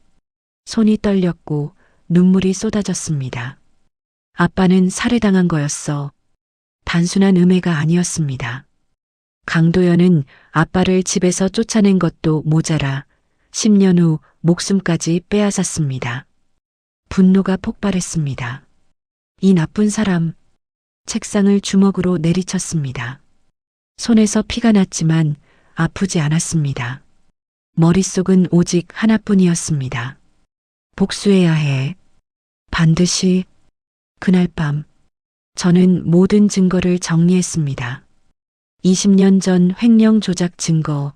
손이 떨렸고 눈물이 쏟아졌습니다. 아빠는 살해당한 거였어. 단순한 음해가 아니었습니다. 강도연은 아빠를 집에서 쫓아낸 것도 모자라 10년 후 목숨까지 빼앗았습니다. 분노가 폭발했습니다. 이 나쁜 사람, 책상을 주먹으로 내리쳤습니다. 손에서 피가 났지만 아프지 않았습니다. 머릿속은 오직 하나뿐이었습니다. 복수해야 해. 반드시. 그날 밤, 저는 모든 증거를 정리했습니다. 20년 전 횡령 조작 증거,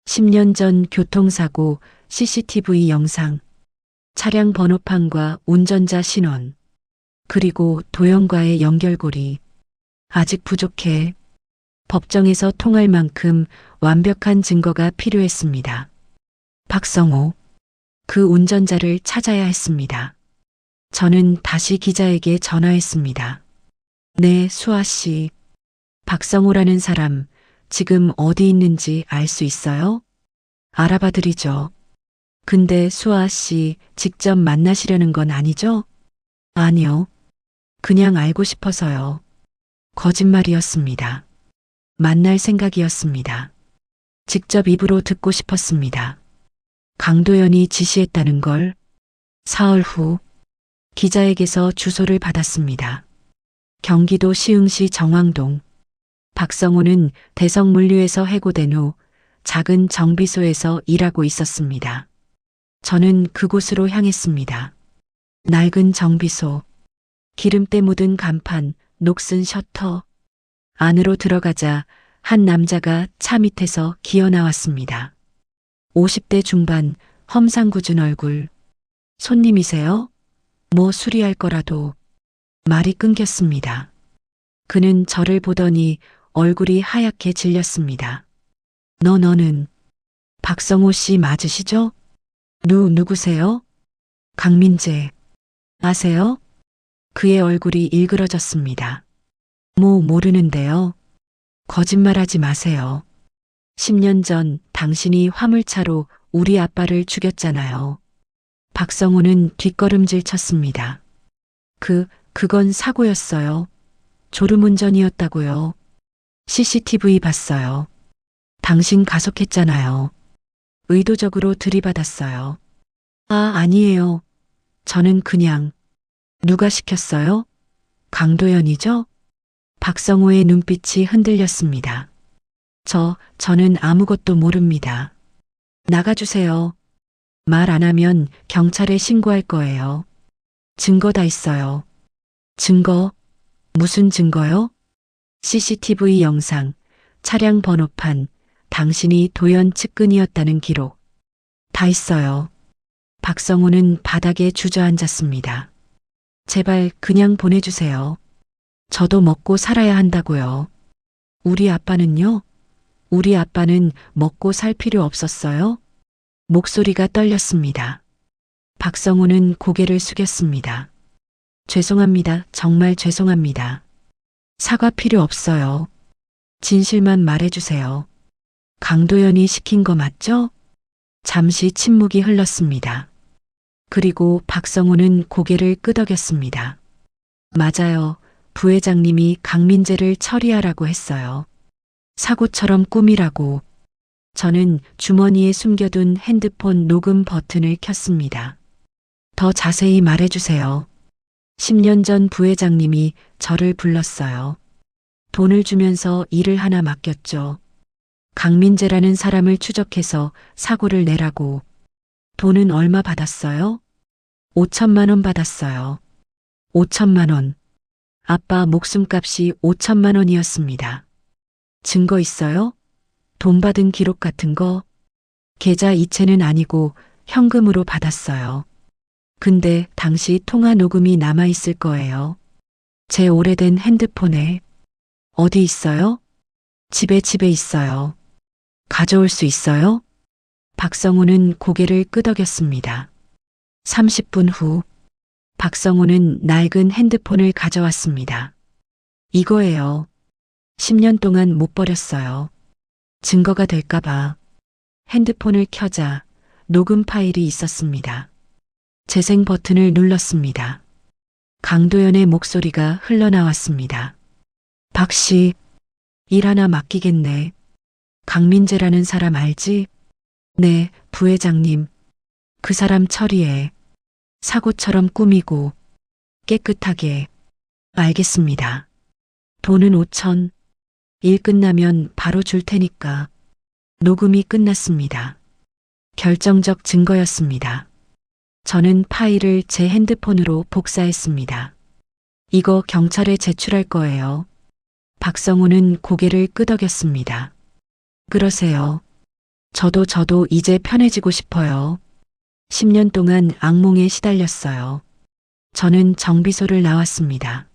10년 전 교통사고 CCTV 영상, 차량 번호판과 운전자 신원, 그리고 도연과의 연결고리. 아직 부족해. 법정에서 통할 만큼 완벽한 증거가 필요했습니다. 박성호, 그 운전자를 찾아야 했습니다. 저는 다시 기자에게 전화했습니다. 네, 수아 씨. 박성호라는 사람 지금 어디 있는지 알 수 있어요? 알아봐 드리죠. 근데 수아 씨 직접 만나시려는 건 아니죠? 아니요. 그냥 알고 싶어서요. 거짓말이었습니다. 만날 생각이었습니다. 직접 입으로 듣고 싶었습니다. 강도연이 지시했다는 걸. 사흘 후 기자에게서 주소를 받았습니다. 경기도 시흥시 정왕동. 박성호는 대성물류에서 해고된 후 작은 정비소에서 일하고 있었습니다. 저는 그곳으로 향했습니다. 낡은 정비소, 기름때 묻은 간판, 녹슨 셔터. 안으로 들어가자 한 남자가 차 밑에서 기어 나왔습니다. 50대 중반, 험상궂은 얼굴. 손님이세요? 뭐 수리할 거라도. 말이 끊겼습니다. 그는 저를 보더니 얼굴이 하얗게 질렸습니다. 너는 박성호 씨 맞으시죠? 누구세요? 강민재. 아세요? 그의 얼굴이 일그러졌습니다. 모르는데요. 거짓말하지 마세요. 10년 전 당신이 화물차로 우리 아빠를 죽였잖아요. 박성호는 뒷걸음질 쳤습니다. 그건 사고였어요. 졸음운전이었다고요. CCTV 봤어요. 당신 가속했잖아요. 의도적으로 들이받았어요. 아니에요. 저는 그냥. 누가 시켰어요? 강도연이죠? 박성호의 눈빛이 흔들렸습니다. 저는 아무것도 모릅니다. 나가주세요. 말 안 하면 경찰에 신고할 거예요. 증거 다 있어요. 증거? 무슨 증거요? CCTV 영상, 차량 번호판, 당신이 도연 측근이었다는 기록. 다 있어요. 박성호는 바닥에 주저앉았습니다. 제발 그냥 보내주세요. 저도 먹고 살아야 한다고요. 우리 아빠는요? 우리 아빠는 먹고 살 필요 없었어요? 목소리가 떨렸습니다. 박성호는 고개를 숙였습니다. 죄송합니다. 정말 죄송합니다. 사과 필요 없어요. 진실만 말해주세요. 강도연이 시킨 거 맞죠? 잠시 침묵이 흘렀습니다. 그리고 박성호는 고개를 끄덕였습니다. 맞아요. 부회장님이 강민재를 처리하라고 했어요. 사고처럼 꾸미라고. 저는 주머니에 숨겨둔 핸드폰 녹음 버튼을 켰습니다. 더 자세히 말해주세요. 10년 전 부회장님이 저를 불렀어요. 돈을 주면서 일을 하나 맡겼죠. 강민재라는 사람을 추적해서 사고를 내라고. 돈은 얼마 받았어요? 5천만 원 받았어요. 5천만 원. 아빠 목숨값이 5천만 원이었습니다. 증거 있어요? 돈 받은 기록 같은 거? 계좌 이체는 아니고 현금으로 받았어요. 근데 당시 통화 녹음이 남아있을 거예요. 제 오래된 핸드폰에. 어디 있어요? 집에 있어요. 가져올 수 있어요? 박성호는 고개를 끄덕였습니다. 30분 후, 박성호는 낡은 핸드폰을 가져왔습니다. 이거예요. 10년 동안 못 버렸어요. 증거가 될까봐. 핸드폰을 켜자 녹음 파일이 있었습니다. 재생 버튼을 눌렀습니다. 강도연의 목소리가 흘러나왔습니다. 박 씨, 일 하나 맡기겠네. 강민재라는 사람 알지? 네, 부회장님. 그 사람 처리해. 사고처럼 꾸미고 깨끗하게. 알겠습니다. 돈은 5천. 일 끝나면 바로 줄 테니까. 녹음이 끝났습니다. 결정적 증거였습니다. 저는 파일을 제 핸드폰으로 복사했습니다. 이거 경찰에 제출할 거예요. 박성우는 고개를 끄덕였습니다. 그러세요. 저도 이제 편해지고 싶어요. 10년 동안 악몽에 시달렸어요. 저는 정비소를 나왔습니다.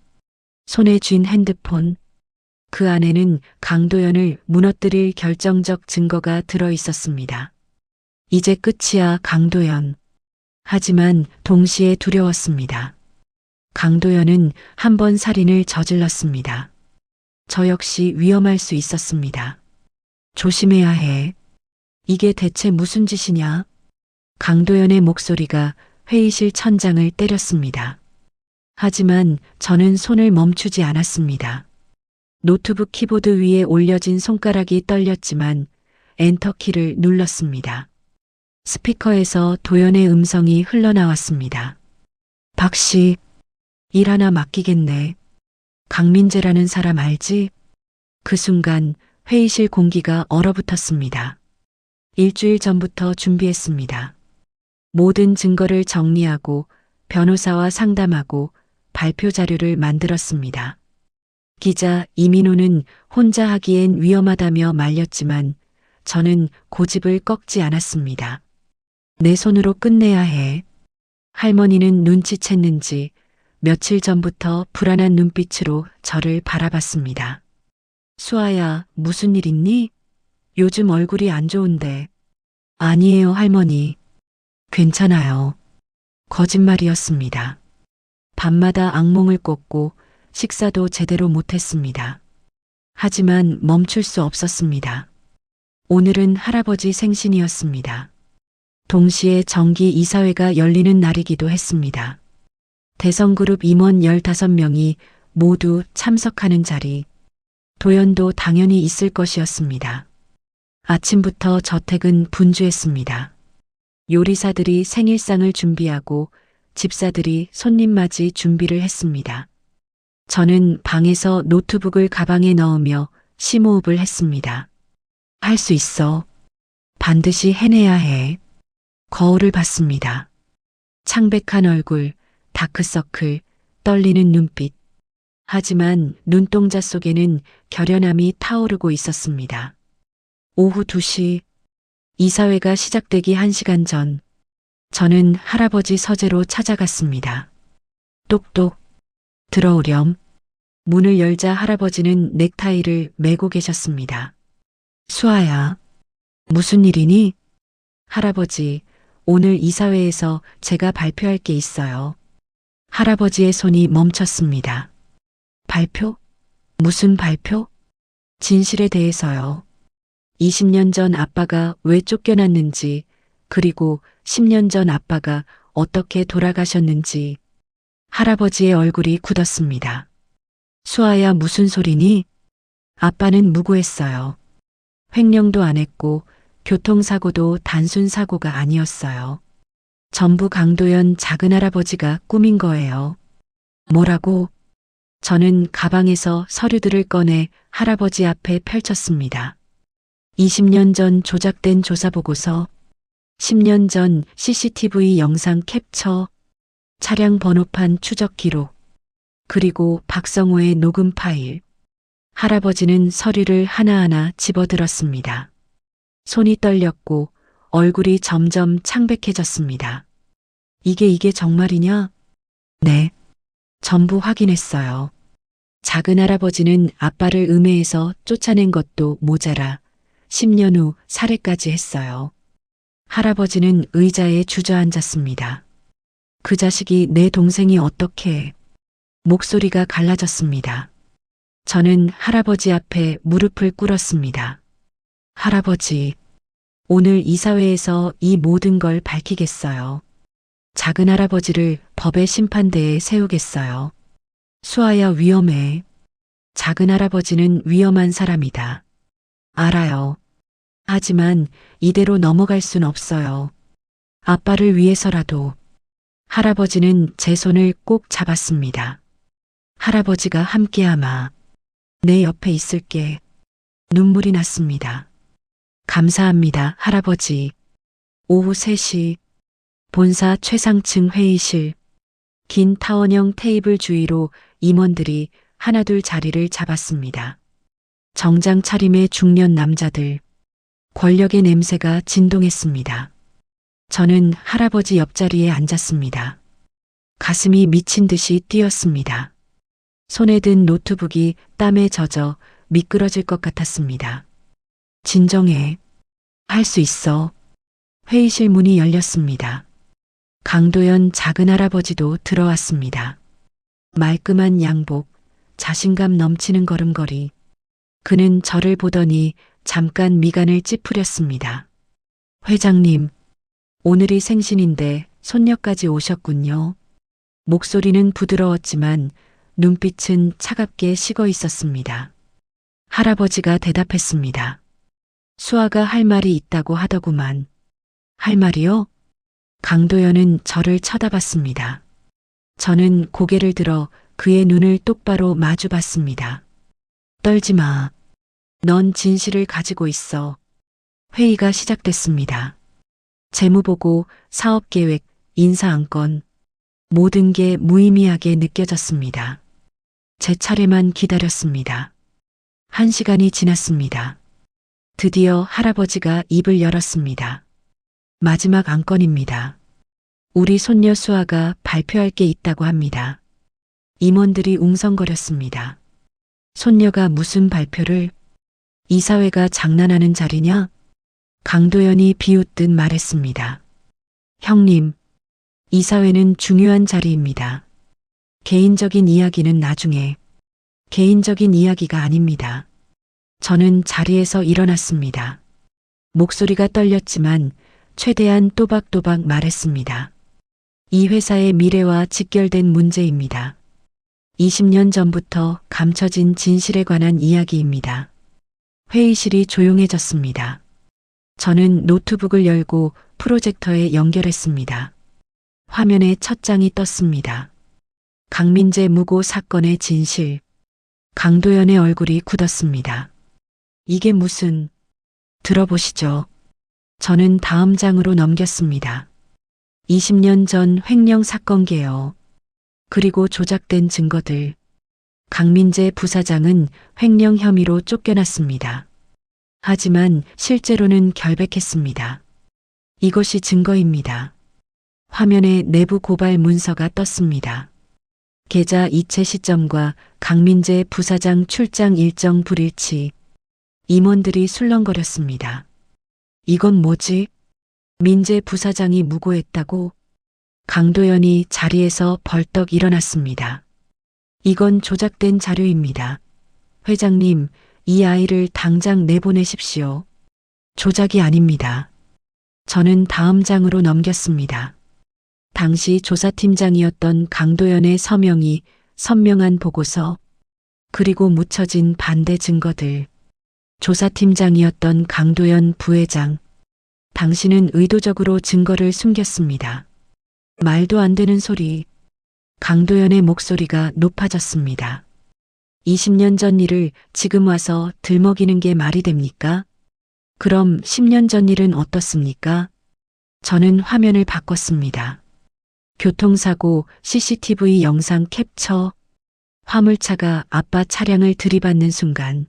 손에 쥔 핸드폰. 그 안에는 강도연을 무너뜨릴 결정적 증거가 들어 있었습니다. 이제 끝이야, 강도연. 하지만 동시에 두려웠습니다. 강도연은 한 번 살인을 저질렀습니다. 저 역시 위험할 수 있었습니다. 조심해야 해. 이게 대체 무슨 짓이냐? 강도연의 목소리가 회의실 천장을 때렸습니다. 하지만 저는 손을 멈추지 않았습니다. 노트북 키보드 위에 올려진 손가락이 떨렸지만 엔터키를 눌렀습니다. 스피커에서 도연의 음성이 흘러나왔습니다. 박 씨, 일 하나 맡기겠네. 강민재라는 사람 알지? 그 순간 회의실 공기가 얼어붙었습니다. 일주일 전부터 준비했습니다. 모든 증거를 정리하고 변호사와 상담하고 발표 자료를 만들었습니다. 기자 이민호는 혼자 하기엔 위험하다며 말렸지만 저는 고집을 꺾지 않았습니다. 내 손으로 끝내야 해. 할머니는 눈치챘는지 며칠 전부터 불안한 눈빛으로 저를 바라봤습니다. 수아야, 무슨 일 있니? 요즘 얼굴이 안 좋은데. 아니에요, 할머니. 괜찮아요. 거짓말이었습니다. 밤마다 악몽을 꿨고 식사도 제대로 못했습니다. 하지만 멈출 수 없었습니다. 오늘은 할아버지 생신이었습니다. 동시에 정기 이사회가 열리는 날이기도 했습니다. 대성그룹 임원 15명이 모두 참석하는 자리. 도연도 당연히 있을 것이었습니다. 아침부터 저택은 분주했습니다. 요리사들이 생일상을 준비하고 집사들이 손님 맞이 준비를 했습니다. 저는 방에서 노트북을 가방에 넣으며 심호흡을 했습니다. 할 수 있어. 반드시 해내야 해. 거울을 봤습니다. 창백한 얼굴, 다크서클, 떨리는 눈빛. 하지만 눈동자 속에는 결연함이 타오르고 있었습니다. 오후 2시, 이사회가 시작되기 1시간 전, 저는 할아버지 서재로 찾아갔습니다. 똑똑, 들어오렴. 문을 열자 할아버지는 넥타이를 매고 계셨습니다. 수아야, 무슨 일이니? 할아버지, 오늘 이사회에서 제가 발표할 게 있어요. 할아버지의 손이 멈췄습니다. 발표? 무슨 발표? 진실에 대해서요. 20년 전 아빠가 왜 쫓겨났는지, 그리고 10년 전 아빠가 어떻게 돌아가셨는지. 할아버지의 얼굴이 굳었습니다. 수아야, 무슨 소리니? 아빠는 무고했어요. 횡령도 안 했고 교통사고도 단순 사고가 아니었어요. 전부 강도연 작은할아버지가 꾸민 거예요. 뭐라고? 저는 가방에서 서류들을 꺼내 할아버지 앞에 펼쳤습니다. 20년 전 조작된 조사보고서, 10년 전 CCTV 영상 캡처, 차량 번호판 추적 기록, 그리고 박성호의 녹음 파일. 할아버지는 서류를 하나하나 집어들었습니다. 손이 떨렸고 얼굴이 점점 창백해졌습니다. 이게 정말이냐? 네. 전부 확인했어요. 작은할아버지는 아빠를 음해해서 쫓아낸 것도 모자라 10년 후 살해까지 했어요. 할아버지는 의자에 주저앉았습니다. 그 자식이 내 동생이 어떻게... 목소리가 갈라졌습니다. 저는 할아버지 앞에 무릎을 꿇었습니다. 할아버지, 오늘 이사회에서 이 모든 걸 밝히겠어요. 작은 할아버지를 법의 심판대에 세우겠어요. 수아야 위험해. 작은 할아버지는 위험한 사람이다. 알아요. 하지만 이대로 넘어갈 순 없어요. 아빠를 위해서라도. 할아버지는 제 손을 꼭 잡았습니다. 할아버지가 함께하마. 내 옆에 있을게. 눈물이 났습니다. 감사합니다, 할아버지. 오후 3시, 본사 최상층 회의실. 긴 타원형 테이블 주위로 임원들이 하나둘 자리를 잡았습니다. 정장 차림의 중년 남자들. 권력의 냄새가 진동했습니다. 저는 할아버지 옆자리에 앉았습니다. 가슴이 미친 듯이 뛰었습니다. 손에 든 노트북이 땀에 젖어 미끄러질 것 같았습니다. 진정해. 할 수 있어. 회의실 문이 열렸습니다. 강도연 작은 할아버지도 들어왔습니다. 말끔한 양복, 자신감 넘치는 걸음걸이. 그는 저를 보더니 잠깐 미간을 찌푸렸습니다. 회장님, 오늘이 생신인데 손녀까지 오셨군요. 목소리는 부드러웠지만 눈빛은 차갑게 식어 있었습니다. 할아버지가 대답했습니다. 수아가 할 말이 있다고 하더구만. 할 말이요? 강도연은 저를 쳐다봤습니다. 저는 고개를 들어 그의 눈을 똑바로 마주 봤습니다. 떨지 마. 넌 진실을 가지고 있어. 회의가 시작됐습니다. 재무보고, 사업계획, 인사안건. 모든 게 무의미하게 느껴졌습니다. 제 차례만 기다렸습니다. 1시간이 지났습니다. 드디어 할아버지가 입을 열었습니다. 마지막 안건입니다. 우리 손녀 수아가 발표할 게 있다고 합니다. 임원들이 웅성거렸습니다. 손녀가 무슨 발표를? 이사회가 장난하는 자리냐? 강도연이 비웃듯 말했습니다. 형님, 이사회는 중요한 자리입니다. 개인적인 이야기는 나중에. 개인적인 이야기가 아닙니다. 저는 자리에서 일어났습니다. 목소리가 떨렸지만 최대한 또박또박 말했습니다. 이 회사의 미래와 직결된 문제입니다. 20년 전부터 감춰진 진실에 관한 이야기입니다. 회의실이 조용해졌습니다. 저는 노트북을 열고 프로젝터에 연결했습니다. 화면에 첫 장이 떴습니다. 강민재 무고 사건의 진실. 강도연의 얼굴이 굳었습니다. 이게 무슨... 들어보시죠. 저는 다음 장으로 넘겼습니다. 20년 전 횡령 사건 개요. 그리고 조작된 증거들. 강민재 부사장은 횡령 혐의로 쫓겨났습니다. 하지만 실제로는 결백했습니다. 이것이 증거입니다. 화면에 내부 고발 문서가 떴습니다. 계좌 이체 시점과 강민재 부사장 출장 일정 불일치. 임원들이 술렁거렸습니다. 이건 뭐지? 민재 부사장이 무고했다고? 강도연이 자리에서 벌떡 일어났습니다. 이건 조작된 자료입니다. 회장님, 이 아이를 당장 내보내십시오. 조작이 아닙니다. 저는 다음 장으로 넘겼습니다. 당시 조사팀장이었던 강도연의 서명이 선명한 보고서, 그리고 묻혀진 반대 증거들. 조사팀장이었던 강도연 부회장. 당신은 의도적으로 증거를 숨겼습니다. 말도 안 되는 소리. 강도연의 목소리가 높아졌습니다. 20년 전 일을 지금 와서 들먹이는 게 말이 됩니까? 그럼 10년 전 일은 어떻습니까? 저는 화면을 바꿨습니다. 교통사고 CCTV 영상 캡처. 화물차가 아빠 차량을 들이받는 순간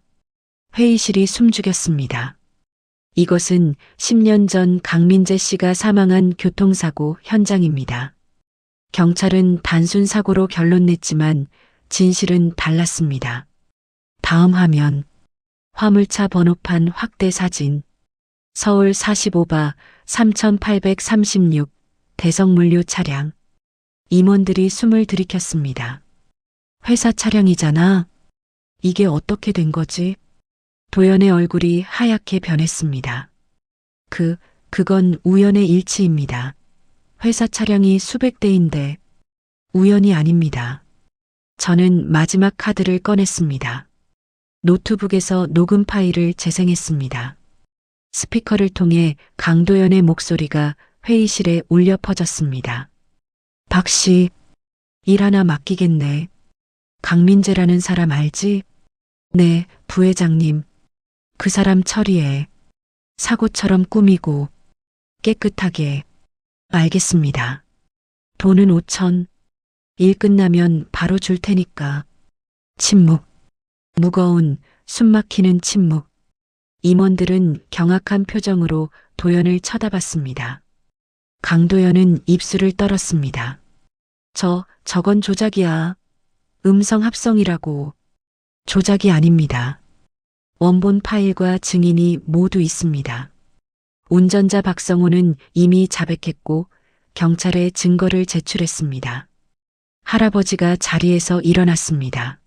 회의실이 숨죽였습니다. 이것은 10년 전 강민재 씨가 사망한 교통사고 현장입니다. 경찰은 단순 사고로 결론 냈지만 진실은 달랐습니다. 다음 화면. 화물차 번호판 확대 사진. 서울 45바 3836 대성물류 차량. 임원들이 숨을 들이켰습니다. 회사 차량이잖아. 이게 어떻게 된 거지? 도연의 얼굴이 하얗게 변했습니다. 그건 우연의 일치입니다. 회사 차량이 수백 대인데 우연이 아닙니다. 저는 마지막 카드를 꺼냈습니다. 노트북에서 녹음 파일을 재생했습니다. 스피커를 통해 강도연의 목소리가 회의실에 울려 퍼졌습니다. 박 씨, 일 하나 맡기겠네. 강민재라는 사람 알지? 네, 부회장님. 그 사람 처리해. 사고처럼 꾸미고 깨끗하게. 알겠습니다. 돈은 5천. 일 끝나면 바로 줄 테니까. 침묵. 무거운 숨막히는 침묵. 임원들은 경악한 표정으로 도연을 쳐다봤습니다. 강도연은 입술을 떨었습니다. 저건 조작이야. 음성 합성이라고. 조작이 아닙니다. 원본 파일과 증인이 모두 있습니다. 운전자 박성호는 이미 자백했고 경찰에 증거를 제출했습니다. 할아버지가 자리에서 일어났습니다.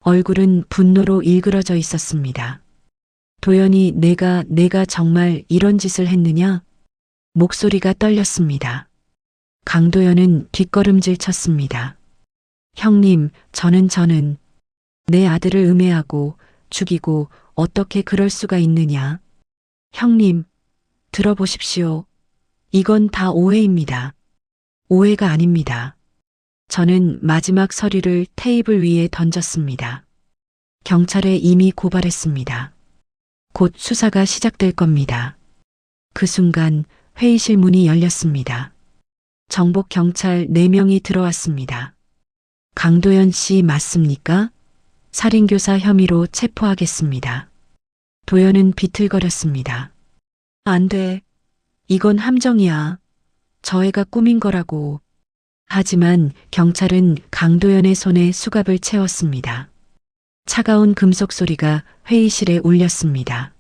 얼굴은 분노로 일그러져 있었습니다. 도연이 내가 정말 이런 짓을 했느냐? 목소리가 떨렸습니다. 강도연은 뒷걸음질 쳤습니다. 형님, 저는 내 아들을 음해하고 죽이고 어떻게 그럴 수가 있느냐? 형님, 들어보십시오. 이건 다 오해입니다. 오해가 아닙니다. 저는 마지막 서류를 테이블 위에 던졌습니다. 경찰에 이미 고발했습니다. 곧 수사가 시작될 겁니다. 그 순간 회의실 문이 열렸습니다. 정복 경찰 4명이 들어왔습니다. 강도연 씨 맞습니까? 살인교사 혐의로 체포하겠습니다. 도연은 비틀거렸습니다. 안 돼. 이건 함정이야. 저 애가 꾸민 거라고. 하지만 경찰은 강도연의 손에 수갑을 채웠습니다. 차가운 금속 소리가 회의실에 울렸습니다.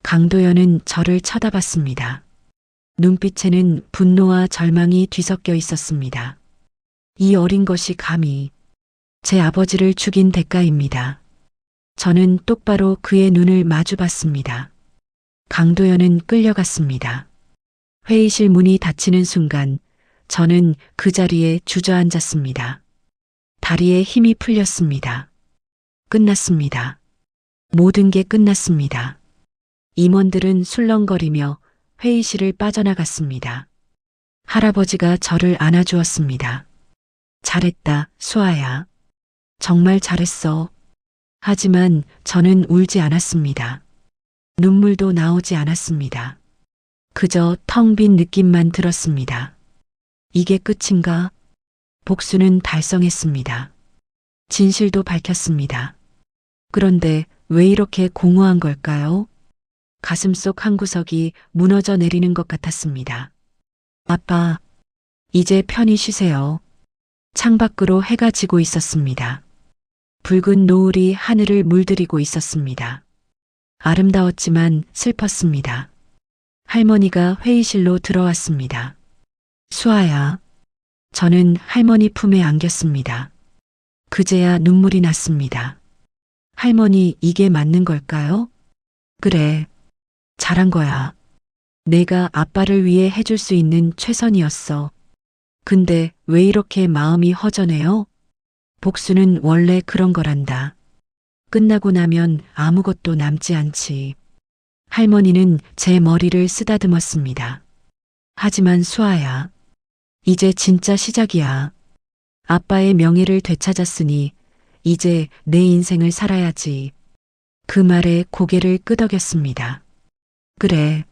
강도연은 저를 쳐다봤습니다. 눈빛에는 분노와 절망이 뒤섞여 있었습니다. 이 어린 것이 감히 제 아버지를 죽인 대가입니다. 저는 똑바로 그의 눈을 마주봤습니다. 강도연은 끌려갔습니다. 회의실 문이 닫히는 순간 저는 그 자리에 주저앉았습니다. 다리에 힘이 풀렸습니다. 끝났습니다. 모든 게 끝났습니다. 임원들은 술렁거리며 회의실을 빠져나갔습니다. 할아버지가 저를 안아주었습니다. 잘했다, 수아야. 정말 잘했어. 하지만 저는 울지 않았습니다. 눈물도 나오지 않았습니다. 그저 텅 빈 느낌만 들었습니다. 이게 끝인가? 복수는 달성했습니다. 진실도 밝혔습니다. 그런데 왜 이렇게 공허한 걸까요? 가슴속 한 구석이 무너져 내리는 것 같았습니다. 아빠, 이제 편히 쉬세요. 창밖으로 해가 지고 있었습니다. 붉은 노을이 하늘을 물들이고 있었습니다. 아름다웠지만 슬펐습니다. 할머니가 회의실로 들어왔습니다. 수아야. 저는 할머니 품에 안겼습니다. 그제야 눈물이 났습니다. 할머니, 이게 맞는 걸까요? 그래. 잘한 거야. 내가 아빠를 위해 해줄 수 있는 최선이었어. 근데 왜 이렇게 마음이 허전해요? 복수는 원래 그런 거란다. 끝나고 나면 아무것도 남지 않지. 할머니는 제 머리를 쓰다듬었습니다. 하지만 수아야, 이제 진짜 시작이야. 아빠의 명예를 되찾았으니 이제 내 인생을 살아야지. 그 말에 고개를 끄덕였습니다. 그래,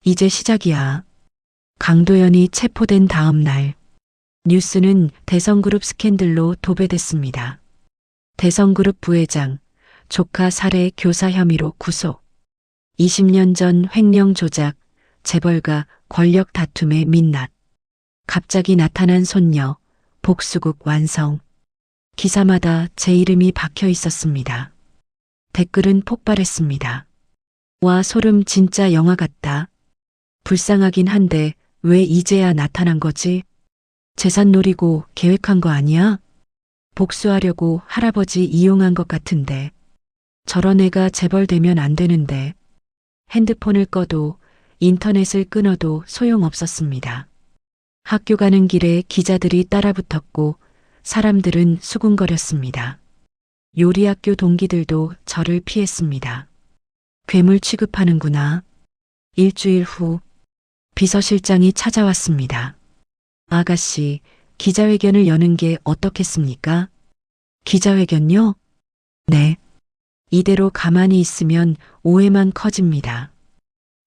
이제 시작이야. 강도연이 체포된 다음 날, 뉴스는 대성그룹 스캔들로 도배됐습니다. 대성그룹 부회장, 조카 살해 교사 혐의로 구속. 20년 전 횡령 조작, 재벌가 권력 다툼의 민낯. 갑자기 나타난 손녀, 복수국 완성. 기사마다 제 이름이 박혀 있었습니다. 댓글은 폭발했습니다. 와, 소름, 진짜 영화 같다. 불쌍하긴 한데 왜 이제야 나타난 거지? 재산 노리고 계획한 거 아니야? 복수하려고 할아버지 이용한 것 같은데. 저런 애가 재벌되면 안 되는데. 핸드폰을 꺼도 인터넷을 끊어도 소용없었습니다. 학교 가는 길에 기자들이 따라붙었고 사람들은 수군거렸습니다. 요리학교 동기들도 저를 피했습니다. 괴물 취급하는구나. 일주일 후 비서실장이 찾아왔습니다. 아가씨, 기자회견을 여는 게 어떻겠습니까? 기자회견요? 네. 이대로 가만히 있으면 오해만 커집니다.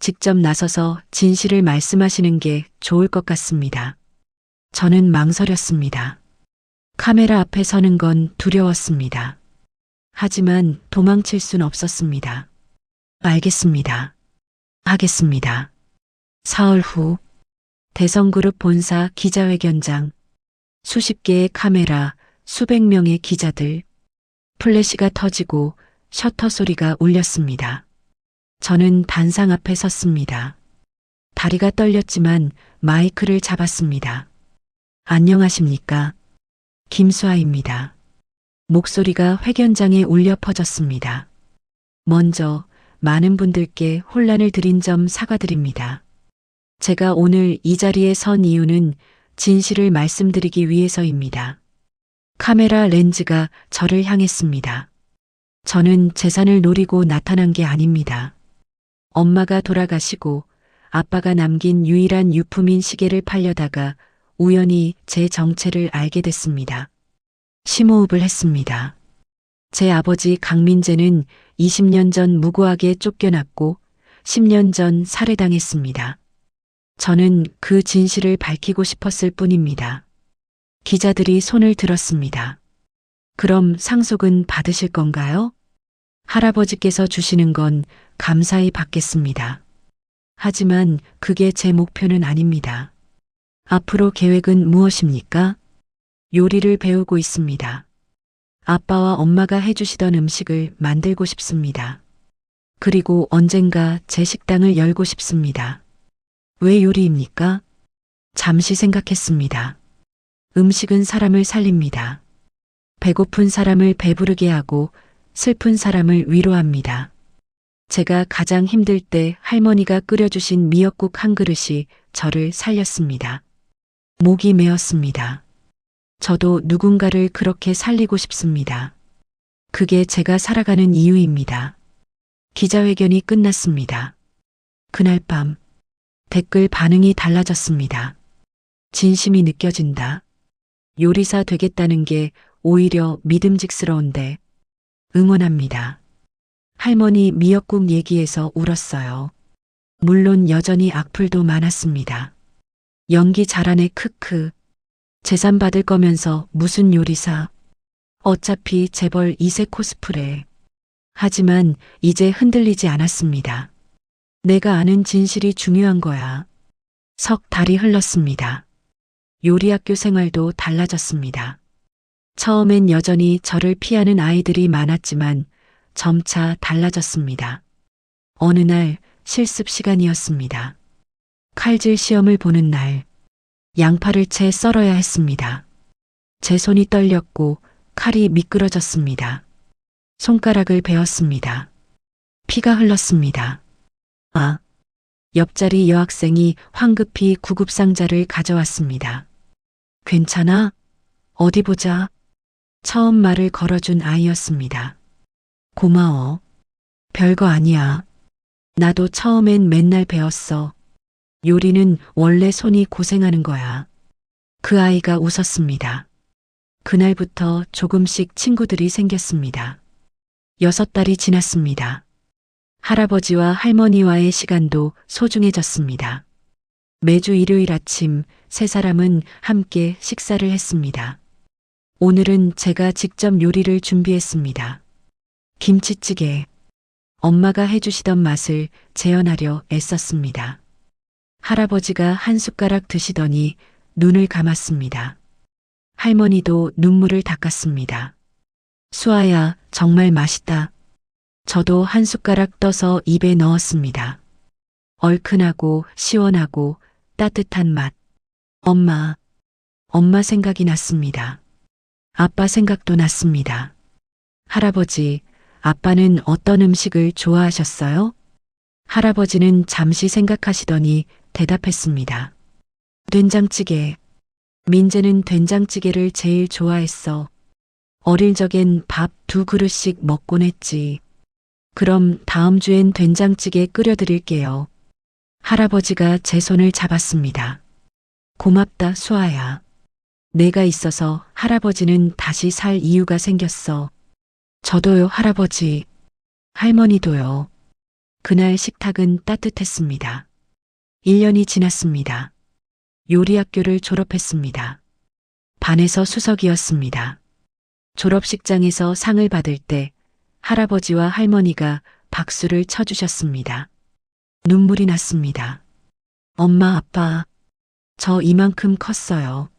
직접 나서서 진실을 말씀하시는 게 좋을 것 같습니다. 저는 망설였습니다. 카메라 앞에 서는 건 두려웠습니다. 하지만 도망칠 순 없었습니다. 알겠습니다. 하겠습니다. 사흘 후 대성그룹 본사 기자회견장, 수십 개의 카메라, 수백 명의 기자들, 플래시가 터지고 셔터 소리가 울렸습니다. 저는 단상 앞에 섰습니다. 다리가 떨렸지만 마이크를 잡았습니다. 안녕하십니까? 김수아입니다. 목소리가 회견장에 울려 퍼졌습니다. 먼저 많은 분들께 혼란을 드린 점 사과드립니다. 제가 오늘 이 자리에 선 이유는 진실을 말씀드리기 위해서입니다. 카메라 렌즈가 저를 향했습니다. 저는 재산을 노리고 나타난 게 아닙니다. 엄마가 돌아가시고 아빠가 남긴 유일한 유품인 시계를 팔려다가 우연히 제 정체를 알게 됐습니다. 심호흡을 했습니다. 제 아버지 강민재는 20년 전 무고하게 쫓겨났고 10년 전 살해당했습니다. 저는 그 진실을 밝히고 싶었을 뿐입니다. 기자들이 손을 들었습니다. 그럼 상속은 받으실 건가요? 할아버지께서 주시는 건 감사히 받겠습니다. 하지만 그게 제 목표는 아닙니다. 앞으로 계획은 무엇입니까? 요리를 배우고 있습니다. 아빠와 엄마가 해주시던 음식을 만들고 싶습니다. 그리고 언젠가 제 식당을 열고 싶습니다. 왜 요리입니까? 잠시 생각했습니다. 음식은 사람을 살립니다. 배고픈 사람을 배부르게 하고 슬픈 사람을 위로합니다. 제가 가장 힘들 때 할머니가 끓여주신 미역국 한 그릇이 저를 살렸습니다. 목이 메었습니다. 저도 누군가를 그렇게 살리고 싶습니다. 그게 제가 살아가는 이유입니다. 기자회견이 끝났습니다. 그날 밤 댓글 반응이 달라졌습니다. 진심이 느껴진다. 요리사 되겠다는 게 오히려 믿음직스러운데 응원합니다. 할머니 미역국 얘기에서 울었어요. 물론 여전히 악플도 많았습니다. 연기 잘하네 크크. 재산 받을 거면서 무슨 요리사. 어차피 재벌 2세 코스프레. 하지만 이제 흔들리지 않았습니다. 내가 아는 진실이 중요한 거야. 석 달이 흘렀습니다. 요리학교 생활도 달라졌습니다. 처음엔 여전히 저를 피하는 아이들이 많았지만 점차 달라졌습니다. 어느 날 실습 시간이었습니다. 칼질 시험을 보는 날, 양파를 채 썰어야 했습니다. 제 손이 떨렸고 칼이 미끄러졌습니다. 손가락을 베었습니다. 피가 흘렀습니다. 아, 옆자리 여학생이 황급히 구급상자를 가져왔습니다. 괜찮아? 어디 보자. 처음 말을 걸어준 아이였습니다. 고마워. 별거 아니야. 나도 처음엔 맨날 배웠어. 요리는 원래 손이 고생하는 거야. 그 아이가 웃었습니다. 그날부터 조금씩 친구들이 생겼습니다. 6달이 지났습니다. 할아버지와 할머니와의 시간도 소중해졌습니다. 매주 일요일 아침 세 사람은 함께 식사를 했습니다. 오늘은 제가 직접 요리를 준비했습니다. 김치찌개. 엄마가 해주시던 맛을 재현하려 애썼습니다. 할아버지가 한 숟가락 드시더니 눈을 감았습니다. 할머니도 눈물을 닦았습니다. 수아야, 정말 맛있다. 저도 한 숟가락 떠서 입에 넣었습니다. 얼큰하고 시원하고 따뜻한 맛. 엄마 생각이 났습니다. 아빠 생각도 났습니다. 할아버지, 아빠는 어떤 음식을 좋아하셨어요? 할아버지는 잠시 생각하시더니 대답했습니다. 된장찌개. 민재는 된장찌개를 제일 좋아했어. 어릴 적엔 밥 2그릇씩 먹곤 했지. 그럼 다음 주엔 된장찌개 끓여드릴게요. 할아버지가 제 손을 잡았습니다. 고맙다, 수아야. 내가 있어서 할아버지는 다시 살 이유가 생겼어. 저도요, 할아버지. 할머니도요. 그날 식탁은 따뜻했습니다. 1년이 지났습니다. 요리학교를 졸업했습니다. 반에서 수석이었습니다. 졸업식장에서 상을 받을 때 할아버지와 할머니가 박수를 쳐주셨습니다. 눈물이 났습니다. 엄마, 아빠, 저 이만큼 컸어요.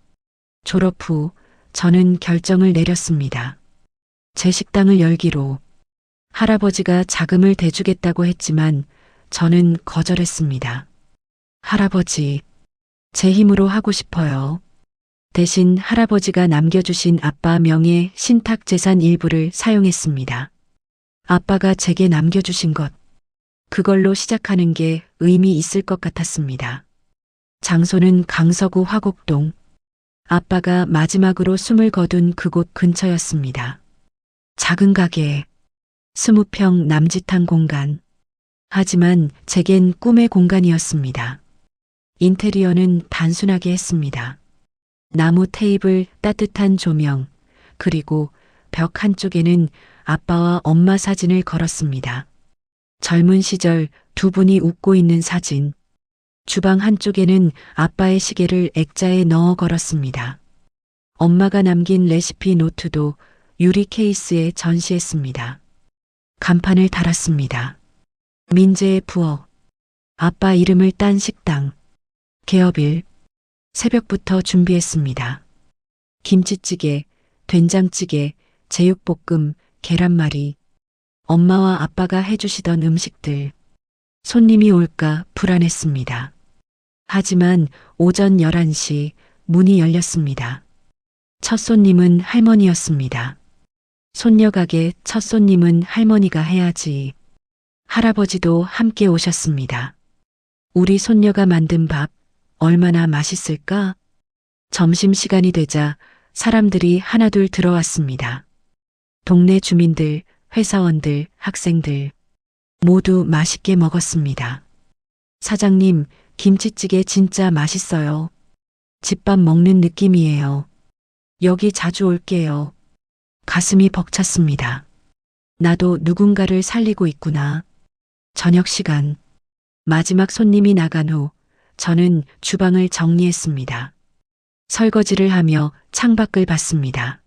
졸업 후 저는 결정을 내렸습니다. 제 식당을 열기로. 할아버지가 자금을 대주겠다고 했지만 저는 거절했습니다. 할아버지, 제 힘으로 하고 싶어요. 대신 할아버지가 남겨주신 아빠 명의 신탁 재산 일부를 사용했습니다. 아빠가 제게 남겨주신 것, 그걸로 시작하는 게 의미 있을 것 같았습니다. 장소는 강서구 화곡동. 아빠가 마지막으로 숨을 거둔 그곳 근처였습니다. 작은 가게, 20평 남짓한 공간. 하지만 제겐 꿈의 공간이었습니다. 인테리어는 단순하게 했습니다. 나무 테이블, 따뜻한 조명, 그리고 벽 한쪽에는 아빠와 엄마 사진을 걸었습니다. 젊은 시절 두 분이 웃고 있는 사진. 주방 한쪽에는 아빠의 시계를 액자에 넣어 걸었습니다. 엄마가 남긴 레시피 노트도 유리 케이스에 전시했습니다. 간판을 달았습니다. 민재의 부엌. 아빠 이름을 딴 식당. 개업일. 새벽부터 준비했습니다. 김치찌개, 된장찌개, 제육볶음, 계란말이. 엄마와 아빠가 해주시던 음식들. 손님이 올까 불안했습니다. 하지만 오전 11시 문이 열렸습니다. 첫 손님은 할머니였습니다. 손녀 가게 첫 손님은 할머니가 해야지. 할아버지도 함께 오셨습니다. 우리 손녀가 만든 밥 얼마나 맛있을까? 점심시간이 되자 사람들이 하나둘 들어왔습니다. 동네 주민들, 회사원들, 학생들 모두 맛있게 먹었습니다. 사장님, 김치찌개 진짜 맛있어요. 집밥 먹는 느낌이에요. 여기 자주 올게요. 가슴이 벅찼습니다. 나도 누군가를 살리고 있구나. 저녁 시간. 마지막 손님이 나간 후 저는 주방을 정리했습니다. 설거지를 하며 창밖을 봤습니다.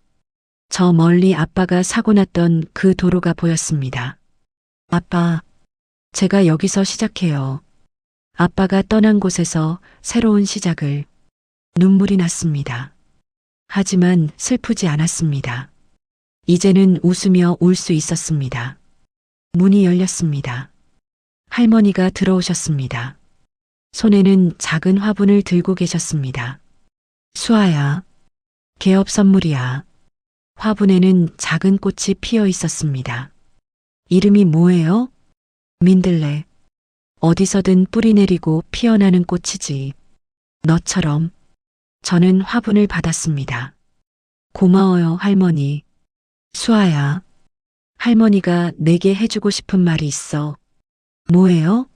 저 멀리 아빠가 사고 났던 그 도로가 보였습니다. 아빠, 제가 여기서 시작해요. 아빠가 떠난 곳에서 새로운 시작을. 눈물이 났습니다. 하지만 슬프지 않았습니다. 이제는 웃으며 울 수 있었습니다. 문이 열렸습니다. 할머니가 들어오셨습니다. 손에는 작은 화분을 들고 계셨습니다. 수아야, 개업 선물이야. 화분에는 작은 꽃이 피어 있었습니다. 이름이 뭐예요? 민들레. 어디서든 뿌리 내리고 피어나는 꽃이지. 너처럼. 저는 화분을 받았습니다. 고마워요, 할머니. 수아야, 할머니가 내게 해주고 싶은 말이 있어. 뭐예요?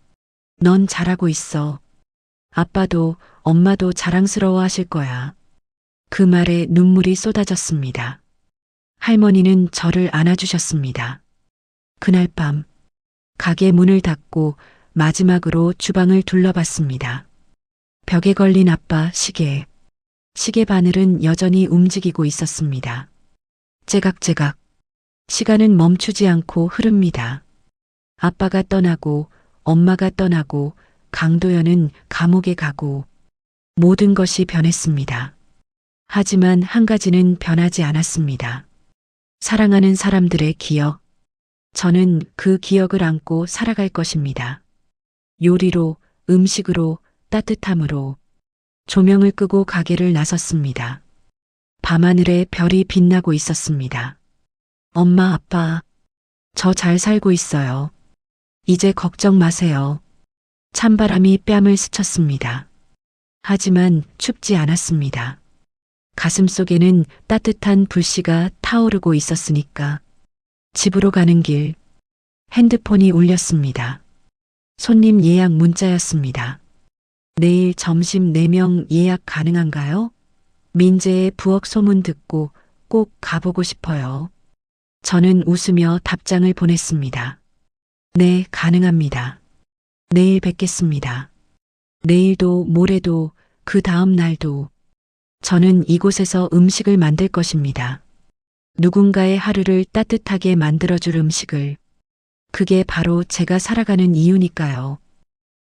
넌 잘하고 있어. 아빠도 엄마도 자랑스러워 하실 거야. 그 말에 눈물이 쏟아졌습니다. 할머니는 저를 안아주셨습니다. 그날 밤, 가게 문을 닫고 마지막으로 주방을 둘러봤습니다. 벽에 걸린 아빠 시계. 시계 바늘은 여전히 움직이고 있었습니다. 제각제각. 시간은 멈추지 않고 흐릅니다. 아빠가 떠나고 엄마가 떠나고 강도연은 감옥에 가고 모든 것이 변했습니다. 하지만 한 가지는 변하지 않았습니다. 사랑하는 사람들의 기억. 저는 그 기억을 안고 살아갈 것입니다. 요리로, 음식으로, 따뜻함으로. 조명을 끄고 가게를 나섰습니다. 밤하늘에 별이 빛나고 있었습니다. 엄마, 아빠, 저 잘 살고 있어요. 이제 걱정 마세요. 찬바람이 뺨을 스쳤습니다. 하지만 춥지 않았습니다. 가슴속에는 따뜻한 불씨가 타오르고 있었으니까. 집으로 가는 길, 핸드폰이 울렸습니다. 손님 예약 문자였습니다. 내일 점심 4명 예약 가능한가요? 민재의 부엌 소문 듣고 꼭 가보고 싶어요. 저는 웃으며 답장을 보냈습니다. 네, 가능합니다. 내일 뵙겠습니다. 내일도 모레도 그 다음 날도 저는 이곳에서 음식을 만들 것입니다. 누군가의 하루를 따뜻하게 만들어줄 음식을. 그게 바로 제가 살아가는 이유니까요.